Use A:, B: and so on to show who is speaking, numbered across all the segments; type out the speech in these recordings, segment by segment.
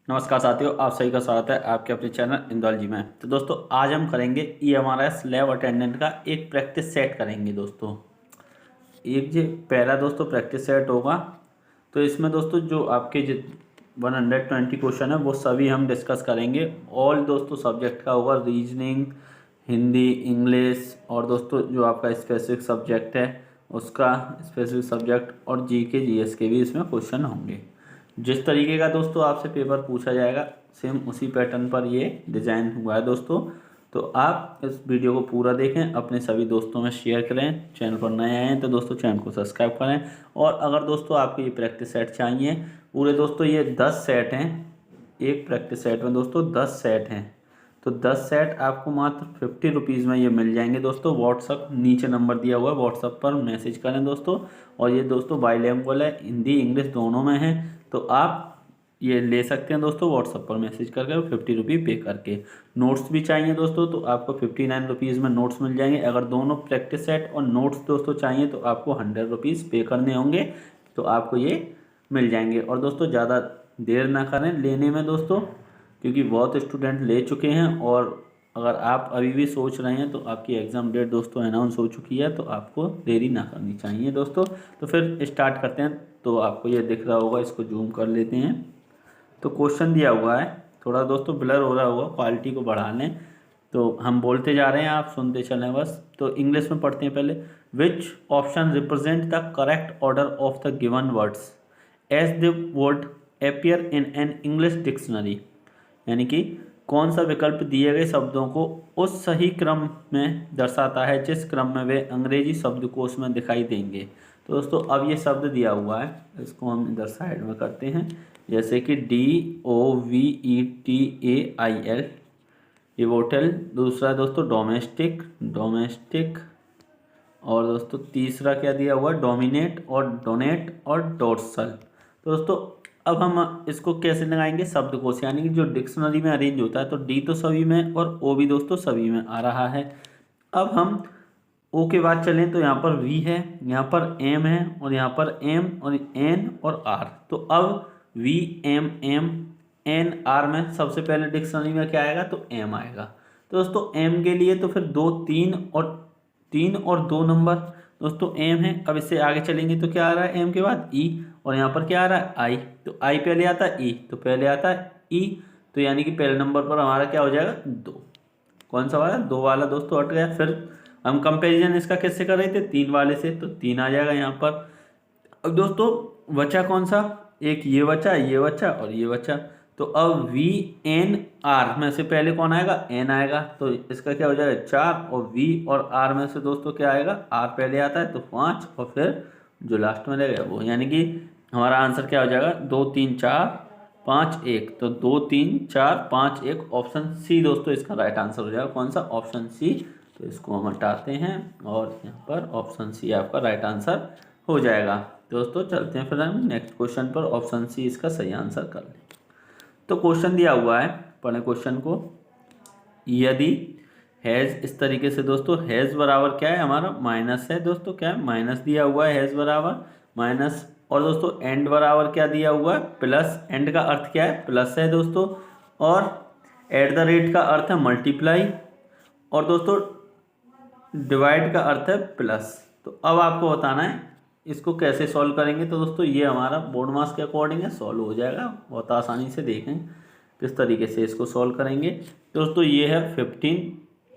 A: नमस्कार साथियों, आप सभी का स्वागत है आपके अपने चैनल इंदौलजी में। तो दोस्तों आज हम करेंगे EMRS लैब अटेंडेंट का एक प्रैक्टिस सेट करेंगे। दोस्तों एक जो पहला दोस्तों प्रैक्टिस सेट होगा, तो इसमें दोस्तों जो आपके 120 क्वेश्चन है वो सभी हम डिस्कस करेंगे। ऑल दोस्तों सब्जेक्ट का होगा, रीजनिंग, हिंदी, इंग्लिश और दोस्तों जो आपका स्पेसिफिक सब्जेक्ट है उसका स्पेसिफिक सब्जेक्ट और GK GS के भी इसमें क्वेश्चन होंगे। जिस तरीके का दोस्तों आपसे पेपर पूछा जाएगा सेम उसी पैटर्न पर ये डिज़ाइन हुआ है दोस्तों। तो आप इस वीडियो को पूरा देखें, अपने सभी दोस्तों में शेयर करें। चैनल पर नए आए हैं तो दोस्तों चैनल को सब्सक्राइब करें। और अगर दोस्तों आपको ये प्रैक्टिस सेट चाहिए पूरे दोस्तों, ये 10 सेट हैं। एक प्रैक्टिस सेट में दोस्तों 10 सेट हैं, तो 10 सेट आपको मात्र 50 रुपीज़ में ये मिल जाएंगे दोस्तों। व्हाट्सअप नीचे नंबर दिया हुआ है, व्हाट्सअप पर मैसेज करें दोस्तों। और ये दोस्तों बाईलिंगुअल है, हिंदी इंग्लिश दोनों में है, तो आप ये ले सकते हैं दोस्तों व्हाट्सअप पर मैसेज करके 50 रुपये पे करके। नोट्स भी चाहिए दोस्तों तो आपको 59 रुपीज़ में नोट्स मिल जाएंगे। अगर दोनों प्रैक्टिस सेट और नोट्स दोस्तों चाहिए तो आपको 100 रुपीज़ पे करने होंगे, तो आपको ये मिल जाएंगे। और दोस्तों ज़्यादा देर ना करें लेने में दोस्तों, क्योंकि बहुत स्टूडेंट ले चुके हैं। और अगर आप अभी भी सोच रहे हैं तो आपकी एग्ज़ाम डेट दोस्तों अनाउंस हो चुकी है, तो आपको देरी ना करनी चाहिए दोस्तों। तो फिर स्टार्ट करते हैं। तो आपको ये दिख रहा होगा, इसको जूम कर लेते हैं। तो क्वेश्चन दिया हुआ है, थोड़ा दोस्तों ब्लर हो रहा होगा, क्वालिटी को बढ़ा लें। तो हम बोलते जा रहे हैं, आप सुनते चलें बस। तो इंग्लिश में पढ़ते हैं पहले। Which option represent the correct order of the given words as the word appear in an English dictionary. यानी कि कौन सा विकल्प दिए गए शब्दों को उस सही क्रम में दर्शाता है जिस क्रम में वे अंग्रेजी शब्दकोश में दिखाई देंगे। तो दोस्तों अब ये शब्द दिया हुआ है, इसको हम इधर साइड में करते हैं। जैसे कि DOVETAIL, ये वोटल। दूसरा दोस्तों डोमेस्टिक, डोमेस्टिक। और दोस्तों तीसरा क्या दिया हुआ है, डोमिनेट और डोनेट और डोर्सल। तो दोस्तों अब हम इसको कैसे लगाएंगे शब्दकोश, यानी कि जो डिक्शनरी में अरेंज होता है। तो D तो सभी में और O भी दोस्तों सभी में आ रहा है। अब हम O के बाद चलें तो यहाँ पर V है, यहाँ पर M है और यहाँ पर M और N और R। तो अब V M M N R में सबसे पहले डिक्शनरी में क्या आएगा, तो M आएगा। तो दोस्तों M के लिए तो फिर 2 3 और 2 नंबर दोस्तों M है। अब इससे आगे चलेंगे तो क्या आ रहा है M के बाद E, और यहाँ पर क्या आ रहा है I। तो I पहले आता है, E तो पहले आता है E। तो यानी कि पहले नंबर पर हमारा क्या हो जाएगा, 2। कौन सा वाला, 2 वाला दोस्तों हट गया। फिर हम कंपैरिजन इसका किससे कर रहे थे, 3 वाले से, तो 3 आ जाएगा यहाँ पर। अब दोस्तों बचा कौन सा, एक ये बचा, ये बचा और ये बचा। तो अब VNR में से पहले कौन आएगा, N आएगा। तो इसका क्या हो जाएगा 4, और V और R में से दोस्तों क्या आएगा, R पहले आता है तो 5, और फिर जो लास्ट में रहेगा वो। यानी कि हमारा आंसर क्या हो जाएगा, 2 3 4 5 1। तो 2 3 4 5 1, ऑप्शन सी दोस्तों इसका राइट आंसर हो जाएगा। कौन सा, ऑप्शन सी। तो इसको हम हटाते हैं और यहाँ पर ऑप्शन सी आपका राइट आंसर हो जाएगा। दोस्तों चलते हैं फिर हम नेक्स्ट क्वेश्चन पर, ऑप्शन सी इसका सही आंसर कर लें। तो क्वेश्चन दिया हुआ है, पढ़ें क्वेश्चन को। यदि हैज़, इस तरीके से दोस्तों हैज़ बराबर क्या है हमारा, माइनस है दोस्तों। क्या है, माइनस दिया हुआ है, हैज़ बराबर माइनस। और दोस्तों एंड बराबर क्या दिया हुआ है, प्लस। एंड का अर्थ क्या है, प्लस है दोस्तों। और एट द रेट का अर्थ है मल्टीप्लाई, और दोस्तों डिवाइड का अर्थ है प्लस। तो अब आपको बताना है इसको कैसे सॉल्व करेंगे। तो दोस्तों ये हमारा बोर्ड मार्क्स के अकॉर्डिंग है, सॉल्व हो जाएगा बहुत आसानी से। देखें किस तरीके से इसको सॉल्व करेंगे। दोस्तों ये है 15,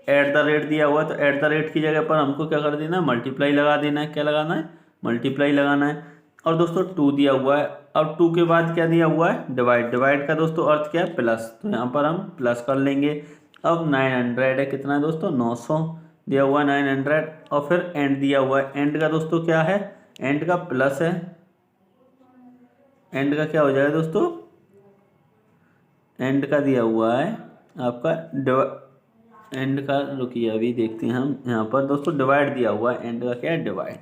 A: एट द रेट दिया हुआ है, तो एट द रेट की जगह पर हमको क्या कर देना है, मल्टीप्लाई लगा देना है। क्या लगाना है, मल्टीप्लाई लगाना है। और दोस्तों 2 दिया हुआ है। अब 2 के बाद क्या दिया हुआ है, डिवाइड। डिवाइड का दोस्तों अर्थ क्या है, प्लस, तो यहाँ पर हम प्लस कर लेंगे। अब 900 है, कितना है दोस्तों, 900 दिया हुआ है 900। और फिर एंड दिया हुआ है। एंड का दोस्तों क्या है, एंड का प्लस है। एंड का क्या हो जाएगा दोस्तों, एंड का दिया हुआ है आपका एंड का, रुकिए अभी देखते हैं हम। यहाँ पर दोस्तों डिवाइड दिया हुआ है, एंड का क्या है, डिवाइड।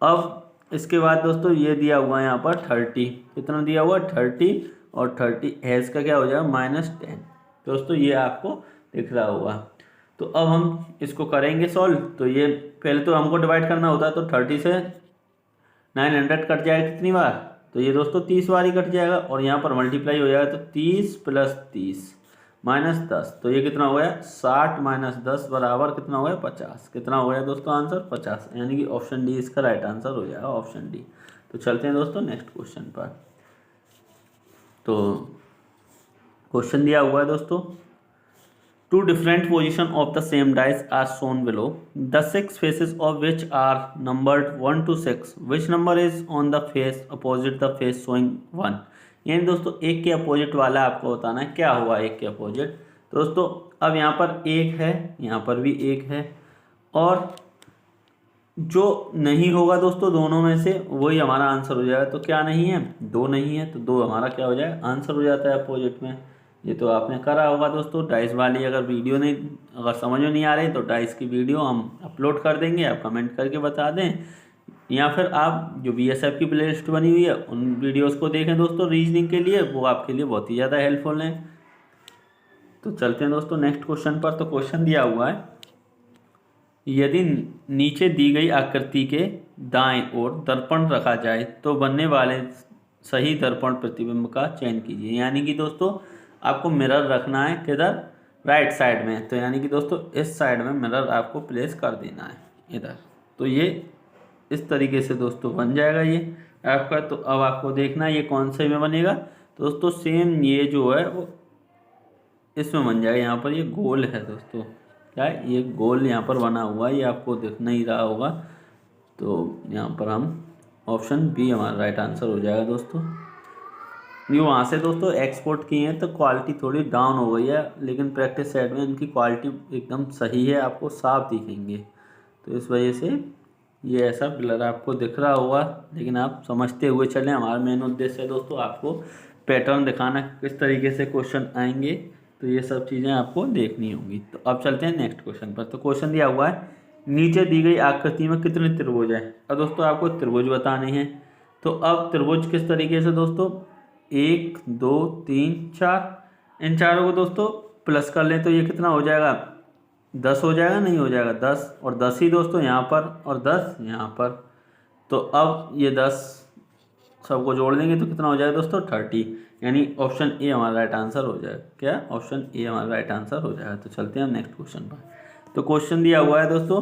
A: अब इसके बाद दोस्तों ये दिया हुआ है यहाँ पर 30, कितना दिया हुआ है 30, और 30 हैज़ का क्या हो जाएगा -10। दोस्तों ये आपको दिख रहा होगा। तो अब हम इसको करेंगे सॉल्व। तो ये पहले तो हमको डिवाइड करना होता है, तो 30 से 900 कट जाएगा कितनी बार, तो ये दोस्तों 30 बार ही कट जाएगा और यहाँ पर मल्टीप्लाई हो जाएगा, तो 30 + 30 - 10, तो ये कितना हो गया 60 - 10 बराबर कितना हो गया 50। कितना हो गया दोस्तों आंसर 50, यानी कि ऑप्शन डी इसका राइट आंसर हो जाएगा, ऑप्शन डी। तो चलते हैं दोस्तों नेक्स्ट क्वेश्चन पर। तो क्वेश्चन दिया हुआ है दोस्तों, 2 different position of the same dice are shown below. The 6 faces of which are numbered 1 to 6. Which number is on the face opposite the face showing 1? यानी दोस्तों एक के अपोजिट वाला आपको बताना है क्या हुआ एक के अपोजिट। तो दोस्तों अब यहाँ पर एक है, यहाँ पर भी एक है, और जो नहीं होगा दोस्तों दोनों में से वही हमारा आंसर हो जाएगा। तो क्या नहीं है, 2 नहीं है, तो 2 हमारा क्या हो जाएगा आंसर हो जाता है अपोजिट में। ये तो आपने करा होगा दोस्तों। डाइस वाली अगर वीडियो नहीं, अगर समझ में नहीं आ रही तो डाइस की वीडियो हम अपलोड कर देंगे, आप कमेंट करके बता दें, या फिर आप जो BSF की प्लेलिस्ट बनी हुई है उन वीडियोस को देखें दोस्तों रीजनिंग के लिए, वो आपके लिए बहुत ही ज़्यादा हेल्पफुल हैं। तो चलते हैं दोस्तों नेक्स्ट क्वेश्चन पर। तो क्वेश्चन दिया हुआ है, यदि नीचे दी गई आकृति के दाएं ओर दर्पण रखा जाए तो बनने वाले सही दर्पण प्रतिबिंब का चयन कीजिए। यानी कि दोस्तों आपको मिरर रखना है किधर, राइट साइड में। तो यानी कि दोस्तों इस साइड में मिरर आपको प्लेस कर देना है इधर। तो ये इस तरीके से दोस्तों बन जाएगा ये आपका। तो अब आपको देखना है ये कौन से में बनेगा। तो दोस्तों सेम ये जो है वो इसमें बन जाएगा। यहाँ पर ये गोल है दोस्तों, क्या है ये गोल यहाँ पर बना हुआ है, ये आपको दिख नहीं रहा होगा। तो यहाँ पर हम ऑप्शन बी हमारा राइट आंसर हो जाएगा दोस्तों। ये वहाँ से दोस्तों एक्सपोर्ट किए हैं तो क्वालिटी थोड़ी डाउन हो गई है, लेकिन प्रैक्टिस सेट में इनकी क्वालिटी एकदम सही है, आपको साफ दिखेंगे। तो इस वजह से ये ऐसा ब्लर आपको दिख रहा होगा, लेकिन आप समझते हुए चलें। हमारा मेन उद्देश्य है दोस्तों आपको पैटर्न दिखाना, किस तरीके से क्वेश्चन आएंगे, तो ये सब चीज़ें आपको देखनी होंगी। तो अब चलते हैं नेक्स्ट क्वेश्चन पर। तो क्वेश्चन दिया हुआ है, नीचे दी गई आकृति में कितने त्रिभुज हैं। अब दोस्तों आपको त्रिभुज बताने हैं। तो अब त्रिभुज किस तरीके से दोस्तों, 1 2 3 4, इन चारों को दोस्तों प्लस कर लें तो ये कितना हो जाएगा 10 हो जाएगा, नहीं हो जाएगा 10, और 10 ही दोस्तों यहाँ पर और 10 यहाँ पर। तो अब ये 10 सबको जोड़ देंगे तो कितना हो जाएगा दोस्तों 30, यानी ऑप्शन ए हमारा राइट आंसर हो जाएगा। क्या, ऑप्शन ए हमारा राइट आंसर हो जाएगा। तो चलते हैं हम नेक्स्ट क्वेश्चन पर। तो क्वेश्चन दिया हुआ है दोस्तों,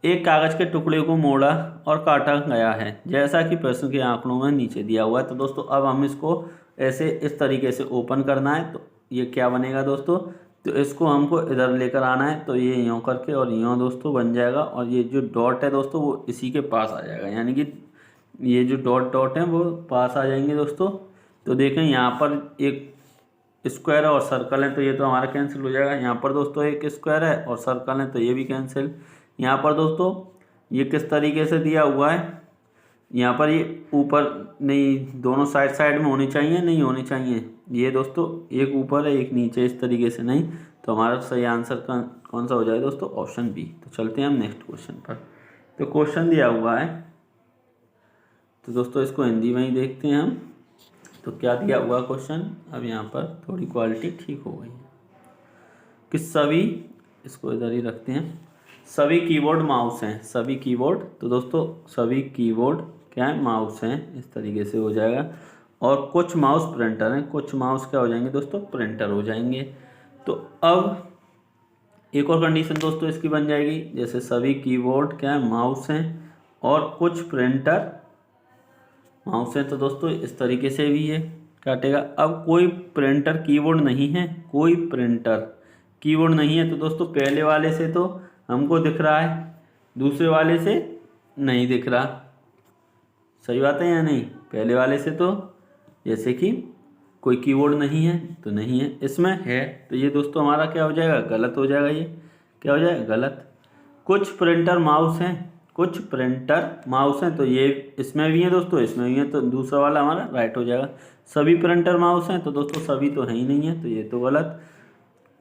A: एक कागज के टुकड़े को मोड़ा और काटा गया है जैसा कि प्रश्न के आंकड़ों में नीचे दिया हुआ है। तो दोस्तों अब हम इसको ऐसे इस तरीके से ओपन करना है। तो ये क्या बनेगा दोस्तों, तो इसको हमको इधर लेकर आना है। तो ये यूँ करके और यूँ दोस्तों बन जाएगा, और ये जो डॉट है दोस्तों वो इसी के पास आ जाएगा, यानी कि ये जो डॉट डॉट हैं वो पास आ जाएंगे दोस्तों। तो देखें यहाँ पर एक स्क्वायर और सर्कल है, तो ये तो हमारा कैंसिल हो जाएगा। यहाँ पर दोस्तों एक स्क्वायर है और सर्कल है, तो ये भी कैंसिल। यहाँ पर दोस्तों ये किस तरीके से दिया हुआ है, यहाँ पर ये ऊपर नहीं, दोनों साइड साइड में होनी चाहिए, नहीं होनी चाहिए। ये दोस्तों एक ऊपर है एक नीचे, इस तरीके से नहीं। तो हमारा सही आंसर कौन सा हो जाएगा दोस्तों, ऑप्शन बी। तो चलते हैं हम नेक्स्ट क्वेश्चन पर। तो क्वेश्चन दिया हुआ है, तो दोस्तों इसको हिंदी में ही देखते हैं हम। तो क्या दिया हुआ क्वेश्चन, अब यहाँ पर थोड़ी क्वालिटी ठीक हो गई है कि सभी, इसको इधर ही रखते हैं, सभी कीबोर्ड माउस हैं, सभी कीबोर्ड। तो दोस्तों सभी कीबोर्ड क्या है, माउस हैं, इस तरीके से हो जाएगा। और कुछ माउस प्रिंटर हैं, कुछ माउस क्या हो जाएंगे दोस्तों, प्रिंटर हो जाएंगे। तो अब एक और कंडीशन दोस्तों इसकी बन जाएगी, जैसे सभी कीबोर्ड क्या है, माउस हैं, और कुछ प्रिंटर माउस है। तो दोस्तों इस तरीके से भी ये काटेगा। अब कोई प्रिंटर कीबोर्ड नहीं है, कोई प्रिंटर कीबोर्ड नहीं है। तो दोस्तों पहले वाले से तो हमको दिख रहा है, दूसरे वाले से नहीं दिख रहा। सही बात है या नहीं, पहले वाले से तो जैसे कि कोई कीबोर्ड नहीं है तो नहीं है, इसमें है। तो ये दोस्तों हमारा क्या हो जाएगा, गलत हो जाएगा। ये क्या हो जाएगा, गलत। कुछ प्रिंटर माउस हैं, कुछ प्रिंटर माउस हैं, तो ये इसमें भी है दोस्तों, इसमें भी है, तो दूसरा वाला हमारा राइट हो जाएगा। सभी प्रिंटर माउस हैं, तो दोस्तों सभी तो है ही नहीं है, तो ये तो गलत।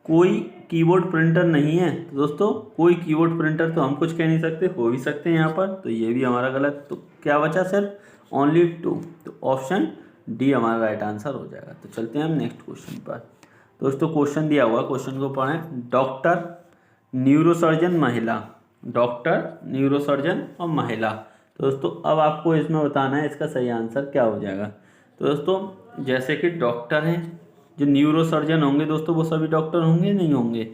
A: कोई कीबोर्ड प्रिंटर नहीं है, तो दोस्तों कोई कीबोर्ड प्रिंटर तो हम कुछ कह नहीं सकते, हो भी सकते हैं यहाँ पर, तो ये भी हमारा गलत। तो क्या बचा सिर्फ ओनली 2, तो ऑप्शन डी हमारा राइट आंसर हो जाएगा। तो चलते हैं हम नेक्स्ट क्वेश्चन पर। दोस्तों क्वेश्चन दिया हुआ, क्वेश्चन को पढ़ें। डॉक्टर, न्यूरोसर्जन, महिला, डॉक्टर, न्यूरोसर्जन और महिला। तो दोस्तों अब आपको इसमें बताना है इसका सही आंसर क्या हो जाएगा। तो दोस्तों जैसे कि डॉक्टर हैं, जो न्यूरो सर्जन होंगे दोस्तों वो सभी डॉक्टर होंगे नहीं होंगे,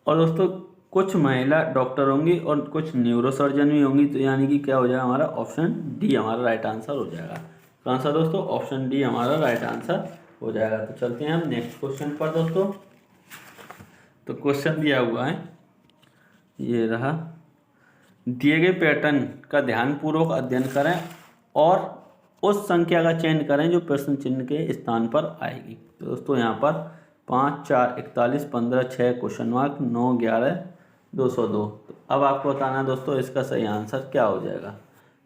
A: और दोस्तों कुछ महिला डॉक्टर होंगी और कुछ न्यूरो सर्जन भी होंगी, तो यानी कि क्या हो जाएगा हमारा ऑप्शन डी हमारा राइट आंसर हो जाएगा। कौन सा दोस्तों? ऑप्शन डी हमारा राइट आंसर हो जाएगा। तो चलते हैं हम नेक्स्ट क्वेश्चन पर दोस्तों। तो क्वेश्चन दिया हुआ है, ये रहा, दिए गए पैटर्न का ध्यानपूर्वक अध्ययन करें और उस संख्या का चयन करें जो प्रश्न चिन्ह के स्थान पर आएगी। तो दोस्तों यहाँ पर 5, 4, 41, 15, 6 क्वेश्चन मार्क, 9, 11, 202। तो अब आपको बताना है दोस्तों इसका सही आंसर क्या हो जाएगा।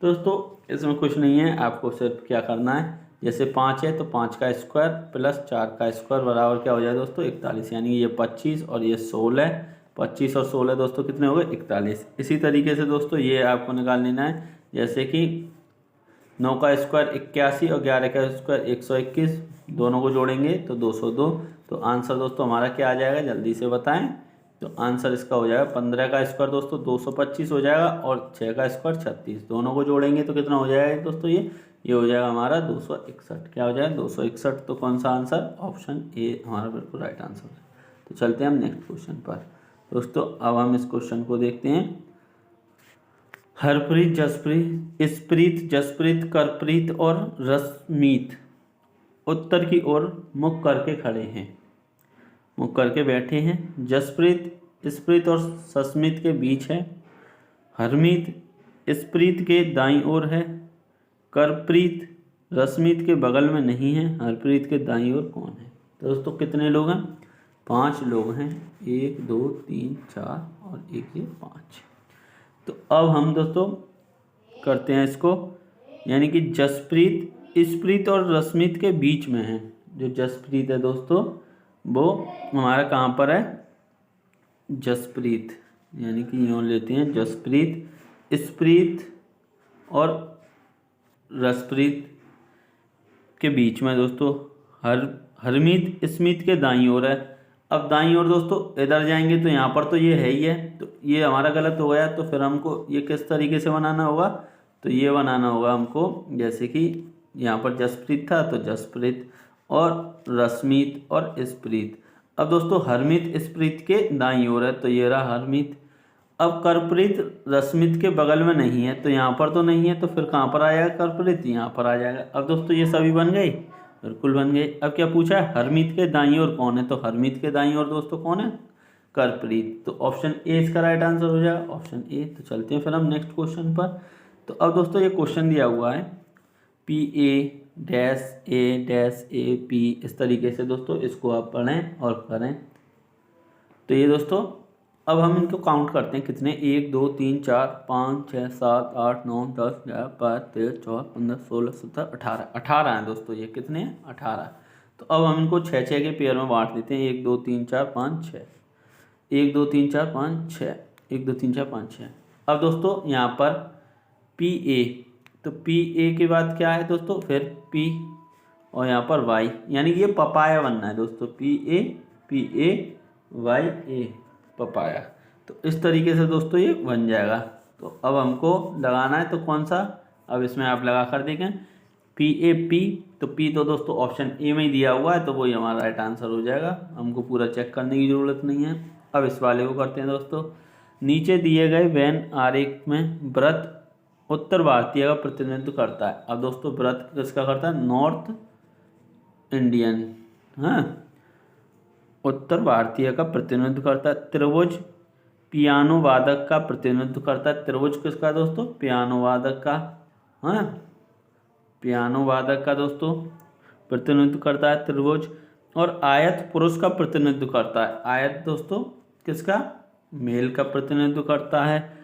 A: तो दोस्तों इसमें कुछ नहीं है, आपको सिर्फ क्या करना है, जैसे 5 है तो 5 का स्क्वायर प्लस 4 का स्क्वायर बराबर क्या हो जाएगा दोस्तों 41, यानी ये 25 और ये 16, 25 और 16 दोस्तों कितने हो गए 41। इसी तरीके से दोस्तों ये आपको निकाल लेना है, जैसे कि 9 का स्क्वायर 81 और 11 का स्क्वायर 121, दोनों को जोड़ेंगे तो 202। तो आंसर दोस्तों हमारा क्या आ जाएगा, जल्दी से बताएं। तो आंसर इसका हो जाएगा 15 का स्क्वायर दोस्तों 225 हो जाएगा और 6 का स्क्वायर 36, दोनों को जोड़ेंगे तो कितना हो जाएगा दोस्तों, ये हो जाएगा हमारा 261। क्या हो जाएगा 261। तो कौन सा आंसर, ऑप्शन ए हमारा बिल्कुल राइट आंसर है। तो चलते हैं हम नेक्स्ट क्वेश्चन पर दोस्तों। अब हम इस क्वेश्चन को देखते हैं। हरप्रीत, जसप्रीत, स्प्रीत, जसप्रीत, करप्रीत और रसमीत उत्तर की ओर मुख करके खड़े हैं, मुख करके बैठे हैं। जसप्रीत स्प्रीत और सस्मित के बीच है। हरमीत स्प्रीत के दाईं ओर है। करप्रीत रसमीत के बगल में नहीं है। हरप्रीत के दाईं ओर कौन है? तो दोस्तों कितने लोग हैं, 5 लोग हैं, 1, 2, 3, 4 और 1 ये 5। तो अब हम दोस्तों करते हैं इसको, यानी कि जसप्रीत स्प्रीत और रसमीत के बीच में है। जो जसप्रीत है दोस्तों वो हमारा कहाँ पर है, जसप्रीत, यानी कि यूँ लेते हैं जसप्रीत स्प्रीत और रसप्रीत के बीच में दोस्तों। हरमीत स्मित के दाईं ओर है। अब दाईं ओर दोस्तों इधर जाएंगे तो यहाँ पर तो ये है ही है, तो ये हमारा गलत हो गया। तो फिर हमको ये किस तरीके से बनाना होगा, तो ये बनाना होगा हमको, जैसे कि यहाँ पर जसप्रीत था तो जसप्रीत और रसमीत और स्प्रीत। अब दोस्तों हरमीत स्प्रीत के दाईं ओर है तो ये रहा हरमीत। अब करप्रीत रसमीत के बगल में नहीं है, तो यहाँ पर तो नहीं है, तो फिर कहाँ पर आ जाएगा करप्रीत, यहाँ पर आ जाएगा। अब दोस्तों ये सभी बन गई, बिल्कुल बन गई। अब क्या पूछा है, हरमीत के दाईं ओर कौन है, तो हरमीत के दाईं ओर दोस्तों कौन है, करप्रीत। तो ऑप्शन ए इसका राइट आंसर हो जाएगा, ऑप्शन ए। तो चलते हैं फिर हम नेक्स्ट क्वेश्चन पर। तो अब दोस्तों ये क्वेश्चन दिया हुआ है PA-A-A P, इस तरीके से दोस्तों इसको आप पढ़ें और करें। तो ये दोस्तों अब हम इनको काउंट करते हैं कितने, 1, 2, 3, 4, 5, 6, 7, 8, 9, 10, 11, 12, 13, 14, 15, 16, 17, 18, 18 हैं दोस्तों, ये कितने हैं 18। तो अब हम इनको 6-6 के पेयर में बांट देते हैं, 1, 2, 3, 4, 5, 6, 1, 2, 3, 4, 5, 6, 1, 2, 3, 4, 5, 6। अब दोस्तों यहाँ पर PA, तो PA के बाद क्या है दोस्तों, फिर P और यहाँ पर Y, यानी कि ये पपाया बनना है दोस्तों, PA पपाया। तो इस तरीके से दोस्तों ये बन जाएगा। तो अब हमको लगाना है तो कौन सा, अब इसमें आप लगा कर देखें PAP। तो P तो दोस्तों ऑप्शन ए में ही दिया हुआ है, तो वही हमारा राइट आंसर हो जाएगा, हमको पूरा चेक करने की ज़रूरत नहीं है। अब इस वाले को करते हैं दोस्तों। नीचे दिए गए वेन आरेख में व्रत उत्तर भारतीय का प्रतिनिधित्व करता है। अब दोस्तों व्रत किसका करता है, नॉर्थ इंडियन, हाँ, उत्तर भारतीय का प्रतिनिधित्व करता है। त्रिभुज पियानो वादक का प्रतिनिधित्व करता है। त्रिभुज किसका दोस्तों, पियानो वादक का, हाँ, पियानो वादक का दोस्तों प्रतिनिधित्व करता है त्रिभुज। और आयत पुरुष का प्रतिनिधित्व करता है। आयत दोस्तों किसका, मेल का प्रतिनिधित्व करता है।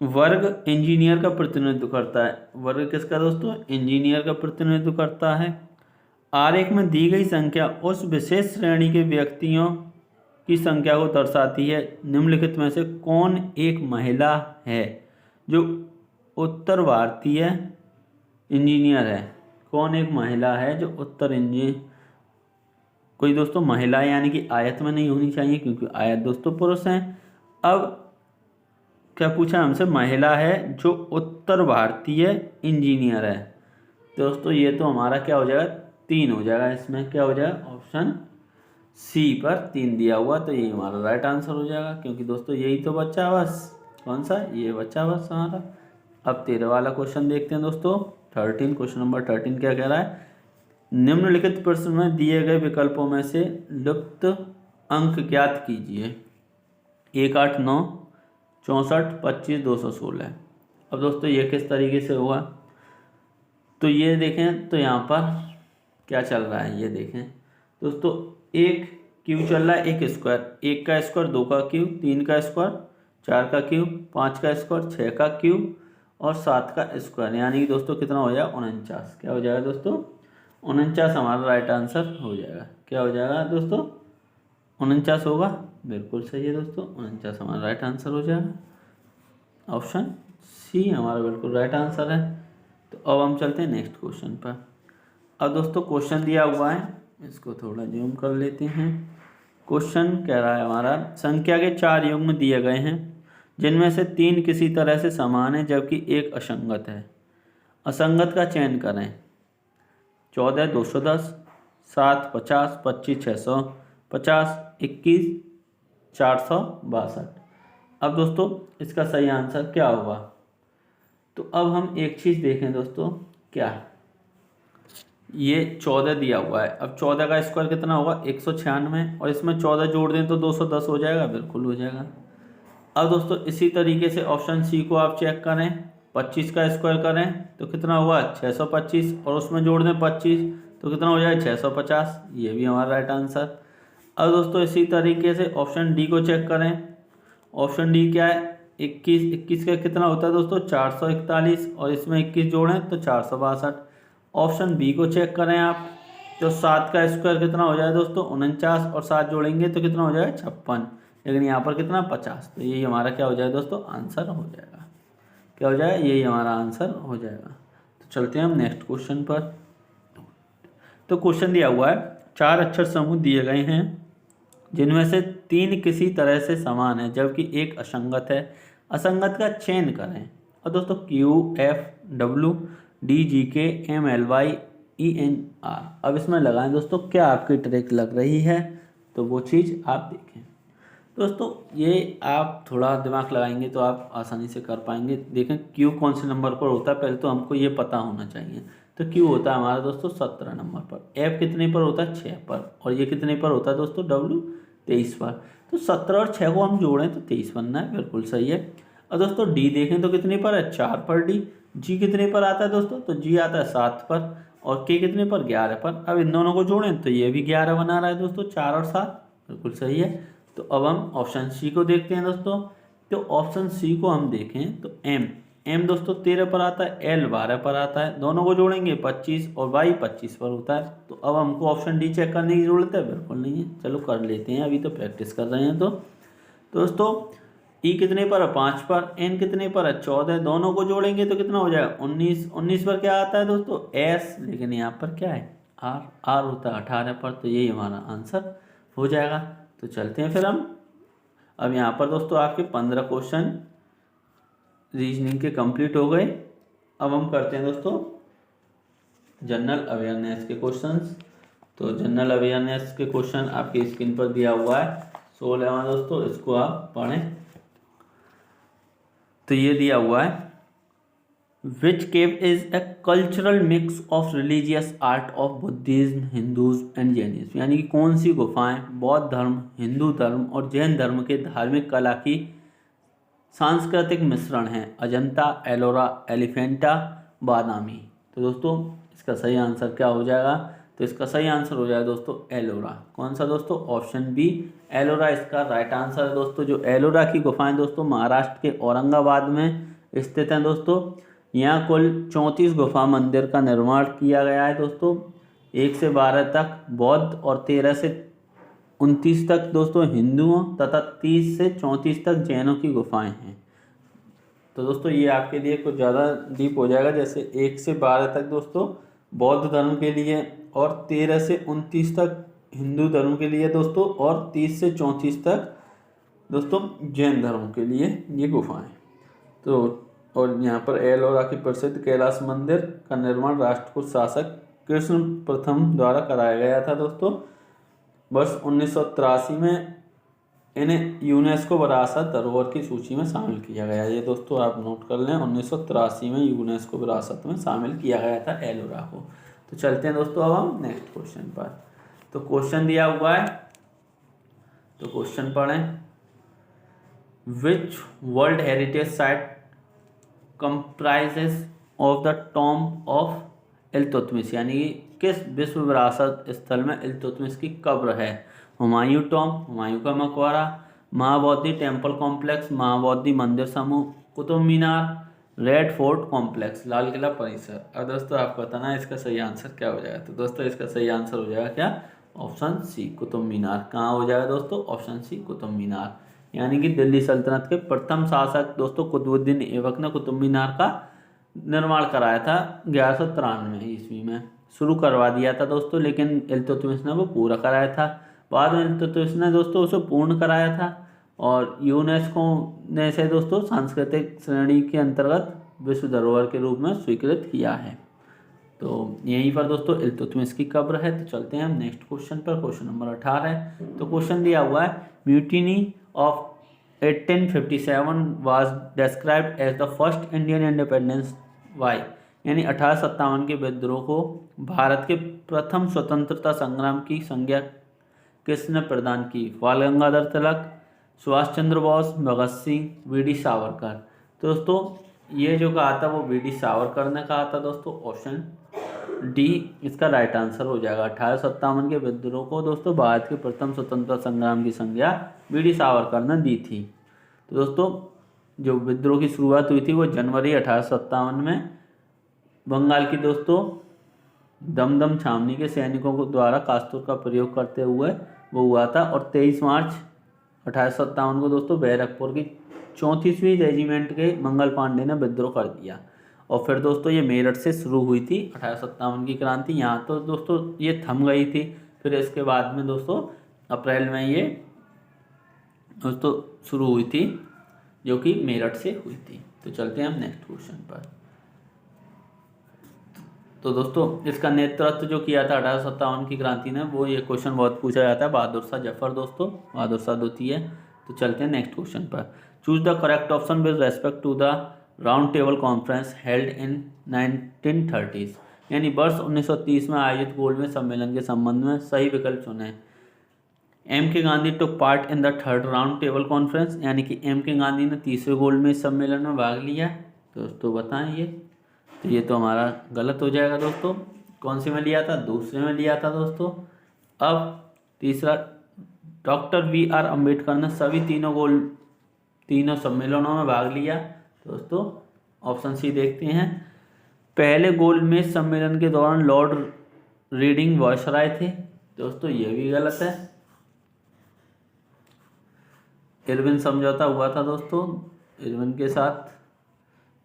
A: वर्ग इंजीनियर का प्रतिनिधित्व करता है। वर्ग किसका दोस्तों, इंजीनियर का प्रतिनिधित्व करता है। आरेख में दी गई संख्या उस विशेष श्रेणी के व्यक्तियों की संख्या को दर्शाती है। निम्नलिखित में से कौन एक महिला है जो उत्तर भारतीय इंजीनियर है। कौन एक महिला है जो उत्तर इंजीनियर, कोई दोस्तों महिला यानी कि आयत में नहीं होनी चाहिए क्योंकि आयत दोस्तों पुरुष हैं। अब क्या पूछा हमसे, महिला है जो उत्तर भारतीय इंजीनियर है। दोस्तों ये तो हमारा क्या हो जाएगा, 3 हो जाएगा। इसमें क्या हो जाएगा, ऑप्शन सी पर 3 दिया हुआ, तो ये हमारा राइट आंसर हो जाएगा, क्योंकि दोस्तों यही तो बच्चा बस, कौन सा, ये बच्चा बस हमारा। अब 13 वाला क्वेश्चन देखते हैं दोस्तों। 13, क्वेश्चन नंबर 13 क्या कह रहा है, निम्नलिखित प्रश्न में दिए गए विकल्पों में से लुप्त अंक ज्ञात कीजिए। 1, 8, 9, 64, 25, 216। अब दोस्तों ये किस तरीके से हुआ, तो ये देखें तो यहाँ पर क्या चल रहा है, ये देखें दोस्तों, एक क्यू चल रहा है, एक स्क्वायर, 1 का स्क्वायर, 2 का क्यू, 3 का स्क्वायर, 4 का क्यू, 5 का स्क्वायर, 6 का क्यू और 7 का स्क्वायर, यानी कि दोस्तों कितना हो जाएगा, 49। क्या हो जाएगा दोस्तों, 49 हमारा राइट आंसर हो जाएगा। क्या हो जाएगा दोस्तों, 49 होगा, बिल्कुल सही है दोस्तों, 49 हमारा राइट आंसर हो जाएगा। ऑप्शन सी हमारा बिल्कुल राइट आंसर है। तो अब हम चलते हैं नेक्स्ट क्वेश्चन पर। अब दोस्तों क्वेश्चन दिया हुआ है, इसको थोड़ा जूम कर लेते हैं। क्वेश्चन कह रहा है हमारा, संख्या के 4 युग्म दिए गए हैं जिनमें से 3 किसी तरह से समान है जबकि एक असंगत है। असंगत का चयन करें। 14, 210, 7, 50, 25, 650, 21, 462। अब दोस्तों इसका सही आंसर क्या होगा, तो अब हम एक चीज़ देखें दोस्तों, क्या ये 14 दिया हुआ है, अब 14 का स्क्वायर कितना होगा, 196, और इसमें 14 जोड़ दें तो 210 हो जाएगा, बिल्कुल हो जाएगा। अब दोस्तों इसी तरीके से ऑप्शन सी को आप चेक करें, 25 का स्क्वायर करें तो कितना हुआ, 625, और उसमें जोड़ दें 25 तो कितना हो जाएगा, 650, ये भी हमारा राइट आंसर। अब दोस्तों इसी तरीके से ऑप्शन डी को चेक करें। ऑप्शन डी क्या है, 21 का कितना होता है दोस्तों, 441, और इसमें 21 जोड़ें तो 462। ऑप्शन बी को चेक करें आप, तो 7 का स्क्वायर कितना हो जाएगा दोस्तों, 49, और 7 जोड़ेंगे तो कितना हो जाएगा, 56, लेकिन यहाँ पर कितना, 50। तो यही हमारा क्या हो जाएगा दोस्तों, आंसर हो जाएगा। क्या हो जाएगा, यही हमारा आंसर हो जाएगा। तो चलते हैं हम नेक्स्ट क्वेश्चन पर। तो क्वेश्चन दिया हुआ है, 4 अक्षर समूह दिए गए हैं जिनमें से 3 किसी तरह से समान है जबकि एक असंगत है। असंगत का चयन करें। और दोस्तों QFWDGKMLYENR, अब इसमें लगाएं दोस्तों, क्या आपकी ट्रिक लग रही है, तो वो चीज़ आप देखें दोस्तों। ये आप थोड़ा दिमाग लगाएंगे तो आप आसानी से कर पाएंगे। देखें क्यू कौन से नंबर पर होता है, पहले तो हमको ये पता होना चाहिए। तो क्यू होता है हमारा दोस्तों 17 नंबर पर, एफ कितने पर होता है, 6 पर, और ये कितने पर होता है दोस्तों, डब्ल्यू 23 पर। तो 17 और 6 को हम जोड़ें तो 23 बनना है, बिल्कुल सही है। और दोस्तों डी देखें तो कितने पर है, 4 पर डी। जी कितने पर आता है दोस्तों, तो जी आता है 7 पर, और के कितने पर, 11 पर। अब इन दोनों को जोड़ें तो ये भी 11 बना रहा है दोस्तों, 4 और 7, बिल्कुल सही है। तो अब हम ऑप्शन सी को देखते हैं दोस्तों। तो ऑप्शन सी को हम देखें तो एम दोस्तों 13 पर आता है, एल 12 पर आता है, दोनों को जोड़ेंगे 25, और वाई 25 पर होता है। तो अब हमको ऑप्शन डी चेक करने की ज़रूरत है, बिल्कुल नहीं है, चलो कर लेते हैं, अभी तो प्रैक्टिस कर रहे हैं। तो दोस्तों ई कितने पर है, 5 पर, एन कितने पर है, 14, दोनों को जोड़ेंगे तो कितना हो जाएगा, 19। 19 पर क्या आता है दोस्तों, एस, लेकिन यहाँ पर क्या है, आर होता है 18 पर। तो यही हमारा आंसर हो जाएगा। तो चलते हैं फिर हम। अब यहाँ पर दोस्तों आपके 15 क्वेश्चन रीजनिंग के कंप्लीट हो गए। अब हम करते हैं दोस्तों जनरल अवेयरनेस के क्वेश्चंस। तो जनरल अवेयरनेस के क्वेश्चन आपकी स्क्रीन पर दिया हुआ है, 16वां दोस्तों, इसको आप पढ़ें। तो ये दिया हुआ है, which cave is a cultural mix of religious art of Buddhism, Hindus and Jainism, यानी कि कौन सी गुफाएं बौद्ध धर्म, हिंदू धर्म और जैन धर्म के धार्मिक कला की सांस्कृतिक मिश्रण है। अजंता, एलोरा, एलिफेंटा, बादामी। तो दोस्तों इसका सही आंसर क्या हो जाएगा, तो इसका सही आंसर हो जाएगा दोस्तों एलोरा। कौन सा दोस्तों, ऑप्शन बी एलोरा इसका राइट आंसर है दोस्तों। जो एलोरा की गुफाएं दोस्तों महाराष्ट्र के औरंगाबाद में स्थित हैं दोस्तों। यहाँ कुल 34 गुफा मंदिर का निर्माण किया गया है दोस्तों। 1 से 12 तक बौद्ध और 13 से 29 तक दोस्तों हिंदुओं तथा 30 से 34 तक जैनों की गुफाएं हैं। तो दोस्तों ये आपके लिए कुछ ज़्यादा डीप हो जाएगा, जैसे 1 से 12 तक दोस्तों बौद्ध धर्म के लिए, और 13 से 29 तक हिंदू धर्म के लिए दोस्तों, और 30 से 34 तक दोस्तों जैन धर्म के लिए ये गुफाएं। तो और यहाँ पर एलोरा की प्रसिद्ध कैलाश मंदिर का निर्माण राष्ट्रकूट शासक कृष्ण प्रथम द्वारा कराया गया था दोस्तों। वर्ष 1983 में इन्हें यूनेस्को विरासत धरोहर की सूची में शामिल किया गया। ये दोस्तों आप नोट कर लें, 1983 में यूनेस्को विरासत में शामिल किया गया था एलोरा को। तो चलते हैं दोस्तों अब हम नेक्स्ट क्वेश्चन पर। तो क्वेश्चन दिया हुआ है, तो क्वेश्चन पढ़ें। विच world heritage site comprises of the tomb of Iltutmish, यानी किस विश्व विरासत स्थल में इल्तुतमिश की कब्र है? हुमायूं टॉम्ब, हुमायूं का मकबरा, महाबौद्धि टेम्पल कॉम्प्लेक्स, महाबौद्धि मंदिर समूह, Qutub Minar, red fort complex, Lal Qila परिसर। और दोस्तों आपको बताना है इसका सही आंसर क्या हो जाएगा। तो दोस्तों इसका सही आंसर हो जाएगा क्या? Option C, Qutub Minar. कहाँ हो जाएगा दोस्तों? Option C, Qutub Minar. यानी कि दिल्ली सल्तनत के प्रथम शासक दोस्तों कुतुबुद्दीन ऐबक ने कुतुब मीनार का निर्माण कराया था 1193 ईस्वी में। शुरू करवा दिया था दोस्तों, लेकिन इल्तुतमिश ने वो पूरा कराया था। बाद में इल्तुतमिश ने दोस्तों उसे पूर्ण कराया था और यूनेस्को ने इसे दोस्तों सांस्कृतिक श्रेणी के अंतर्गत विश्व धरोहर के रूप में स्वीकृत किया है। तो यहीं पर दोस्तों इल्तुतमिश की कब्र है। तो चलते हैं हम नेक्स्ट क्वेश्चन पर। क्वेश्चन नंबर 18 है। तो क्वेश्चन दिया हुआ है, mutiny of 1857 was described as the first Indian independence war, यानी 1857 के विद्रोह को भारत के प्रथम स्वतंत्रता संग्राम की संज्ञा किसने प्रदान की? बाल गंगाधर तिलक, सुभाष चंद्र बोस, भगत सिंह, वीडी सावरकर। तो दोस्तों ये जो कहा था वो वीडी सावरकर ने कहा था दोस्तों। ऑप्शन डी इसका राइट आंसर हो जाएगा। 1857 के विद्रोह को दोस्तों भारत के प्रथम स्वतंत्रता संग्राम की संज्ञा वीडी सावरकर ने दी थी। तो दोस्तों जो विद्रोह की शुरुआत हुई थी वो जनवरी 1857 में बंगाल की दोस्तों दमदम छावनी के सैनिकों को द्वारा कास्तूर का प्रयोग करते हुए वो हुआ था। और 23 मार्च 1857 को दोस्तों बैरकपुर की 34वीं रेजिमेंट के मंगल पांडे ने विद्रोह कर दिया। और फिर दोस्तों ये मेरठ से शुरू हुई थी 1857 की क्रांति। यहाँ तो दोस्तों ये थम गई थी, फिर इसके बाद में दोस्तों अप्रैल में ये दोस्तों शुरू हुई थी, जो कि मेरठ से हुई थी। तो चलते हैं हम नेक्स्ट क्वेश्चन पर। तो दोस्तों इसका नेतृत्व जो किया था 1857 की क्रांति ने, वो ये क्वेश्चन बहुत पूछा जाता है, बहादुर शाह जफर दोस्तों, बहादुर शाह द्वितीय। तो चलते हैं नेक्स्ट क्वेश्चन पर। Choose the correct option with respect to the round table conference held in 1930s, यानी वर्ष 1930 में आयोजित गोलमेज सम्मेलन के संबंध में सही विकल्प चुने। एम के Gandhi took part in the third round table conference, यानी कि एम के गांधी ने तीसरे गोलमेज सम्मेलन में भाग लिया। तो दोस्तों बताएं ये, तो ये तो हमारा गलत हो जाएगा दोस्तों। कौन से में लिया था? दूसरे में लिया था दोस्तों। अब तीसरा, डॉक्टर बी आर अम्बेडकर ने सभी तीनों सम्मेलनों में भाग लिया। दोस्तों ऑप्शन सी देखते हैं। पहले गोलमेज सम्मेलन के दौरान लॉर्ड रीडिंग वायसराय थे। दोस्तों ये भी गलत है। इरविन समझौता हुआ था दोस्तों इरविन के साथ।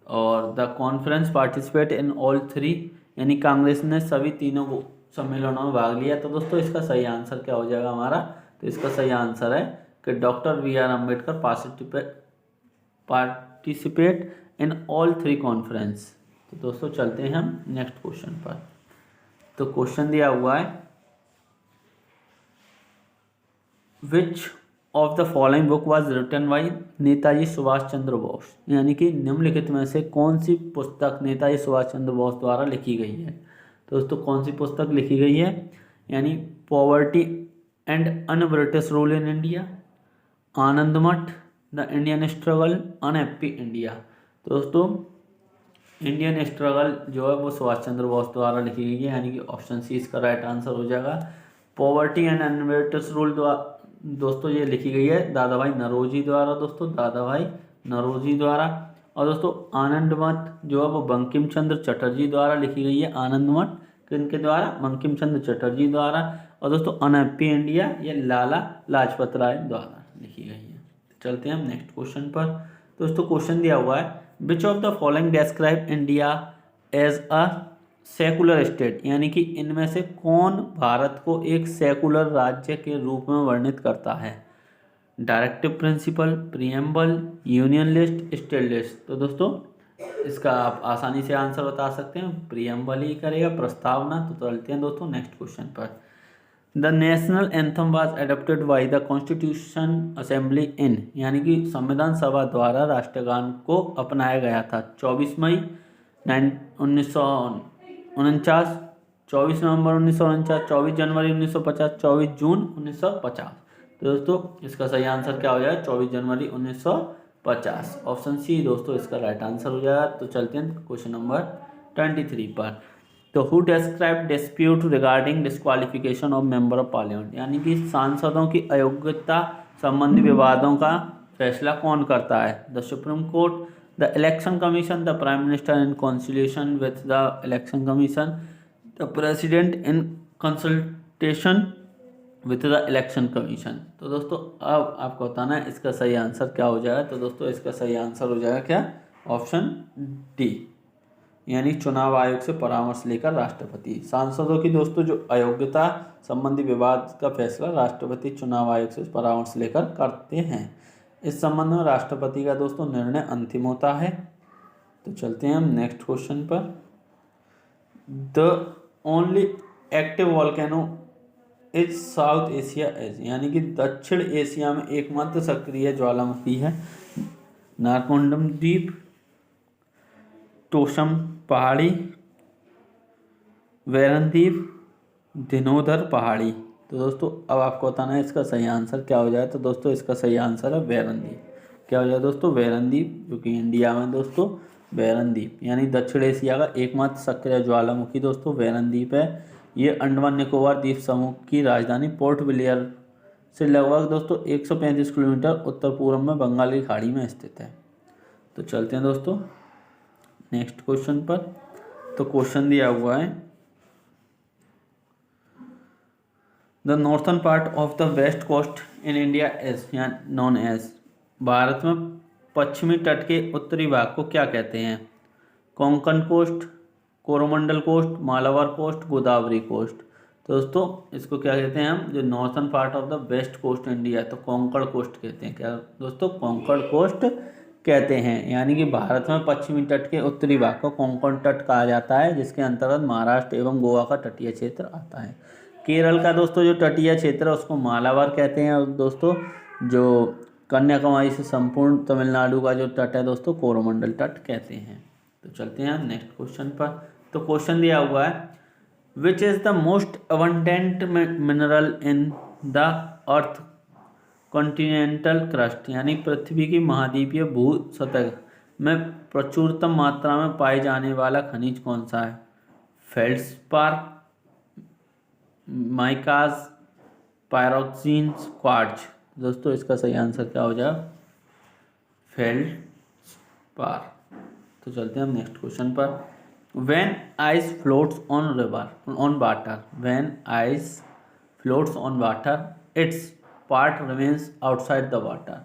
A: और the conference participate in all three, यानी कांग्रेस ने सभी तीनों सम्मेलनों में भाग लिया। तो दोस्तों इसका सही आंसर क्या हो जाएगा हमारा? तो इसका सही आंसर है कि doctor B R Ambedkar participate in all three conference. तो दोस्तों चलते हैं हम नेक्स्ट क्वेश्चन पर। तो क्वेश्चन दिया हुआ है, which of the following book was written by Netaji Subhash Chandra Bose, यानी कि निम्नलिखित में से कौन सी पुस्तक नेताजी सुभाष चंद्र बोस द्वारा लिखी गई है? तो दोस्तों कौन सी पुस्तक लिखी गई है? यानी poverty and un British rule in India, Anand Math, the Indian struggle, unhappy India. तो दोस्तों इंडियन स्ट्रगल जो है वो सुभाष चंद्र बोस द्वारा लिखी गई है, यानी कि ऑप्शन सी इसका राइट आंसर हो जाएगा। Poverty and un British rule दोस्तों ये लिखी गई है दादा भाई नौरोजी द्वारा दोस्तों, दादा भाई नौरोजी द्वारा। और दोस्तों आनंद मठ जो है वो बंकिम चंद्र चटर्जी द्वारा लिखी गई है। आनंद मठ किनके द्वारा? बंकिम चंद्र चटर्जी द्वारा। और दोस्तों अनहैप्पी इंडिया ये लाला लाजपत राय द्वारा लिखी गई है। चलते हैं हम नेक्स्ट क्वेश्चन पर। दोस्तों क्वेश्चन दिया हुआ है, which of the following describe India as a secular state, यानी कि इनमें से कौन भारत को एक सेकुलर राज्य के रूप में वर्णित करता है? Directive principle, preamble, union list, state list. तो दोस्तों इसका आप आसानी से आंसर बता सकते हैं, प्रियम्बल ही करेगा, प्रस्तावना। तो चलते हैं दोस्तों नेक्स्ट क्वेश्चन पर। The national anthem was adopted by the constitution assembly in, यानी कि संविधान सभा द्वारा राष्ट्रगान को अपनाया गया था 24 मई 1949, 24 नवंबर 1949, 24 जनवरी 1950, 24 जून 1950। तो दोस्तों इसका सही आंसर क्या हो जाएगा? 24 जनवरी 1950। ऑप्शन सी दोस्तों इसका राइट आंसर हो जाएगा। तो चलते हैं क्वेश्चन नंबर 23 पर। तो who describe dispute regarding disqualification of member of parliament, यानी कि सांसदों की अयोग्यता संबंधी विवादों का फैसला कौन करता है? The supreme court, the election commission, the prime minister in consultation with the election commission, the president in consultation with the election commission. तो दोस्तों अब आपको बताना है इसका सही आंसर क्या हो जाएगा। तो दोस्तों इसका सही आंसर हो जाएगा क्या? ऑप्शन डी, यानी चुनाव आयोग से परामर्श लेकर राष्ट्रपति। सांसदों की दोस्तों जो अयोग्यता संबंधी विवाद का फैसला राष्ट्रपति चुनाव आयोग से परामर्श लेकर करते हैं। इस संबंध में राष्ट्रपति का दोस्तों निर्णय अंतिम होता है। तो चलते हैं हम नेक्स्ट क्वेश्चन पर। The only active volcano is South Asia as, यानी कि दक्षिण एशिया में एकमात्र सक्रिय ज्वालामुखी है नारकोंडम द्वीप, तोशम पहाड़ी, वैरन द्वीप, धिनोधर पहाड़ी। तो दोस्तों अब आपको बताना है इसका सही आंसर क्या हो जाए। तो दोस्तों इसका सही आंसर है वैरन द्वीप। क्या हो जाए दोस्तों? वैरन द्वीप, जो कि इंडिया में दोस्तों वैरन द्वीप, यानी दक्षिण एशिया का एकमात्र सक्रिय ज्वालामुखी दोस्तों वैरन द्वीप है। ये अंडमान निकोबार द्वीप समूह की राजधानी पोर्ट ब्लेयर से लगभग दोस्तों 135 किलोमीटर उत्तर पूर्व में बंगाल की खाड़ी में स्थित है। तो चलते हैं दोस्तों नेक्स्ट क्वेश्चन पर। तो क्वेश्चन दिया हुआ है, the northern part of the west coast in India is known as, Bharat में पश्चिमी तट के उत्तरी भाग को क्या कहते हैं? Konkan coast, Coromandel coast, Malabar coast, Godavari coast. तो दोस्तों इसको क्या कहते हैं हम? जो northern part of the west coast India, तो कोंकण कोस्ट कहते हैं। क्या दोस्तों? कोंकण कोस्ट कहते हैं, यानी कि भारत में पश्चिमी तट के उत्तरी भाग को कोंकण तट कहा जाता है, जिसके अंतर्गत महाराष्ट्र एवं गोवा का तटीय क्षेत्र आता है। केरल का दोस्तों जो तटीय क्षेत्र है उसको मालाबार कहते हैं, और दोस्तों जो कन्याकुमारी से संपूर्ण तमिलनाडु का जो तट है दोस्तों कोरोमंडल तट कहते हैं। तो चलते हैं नेक्स्ट क्वेश्चन पर। तो क्वेश्चन दिया हुआ है, which is the most abundant mineral in the earth continental crust, यानी पृथ्वी की महाद्वीपीय भू सतह में प्रचुरतम मात्रा में पाए जाने वाला खनिज कौन सा है? फेल्ड्सपार, माइकाज, पायरोक्सीन्स, क्वार्ट्ज। दोस्तों इसका सही आंसर क्या हो जाए? फेल्ड्सपार। तो चलते हैं हम नेक्स्ट क्वेश्चन पर। When ice floats on water, when ice floats on water it's part remains outside the water,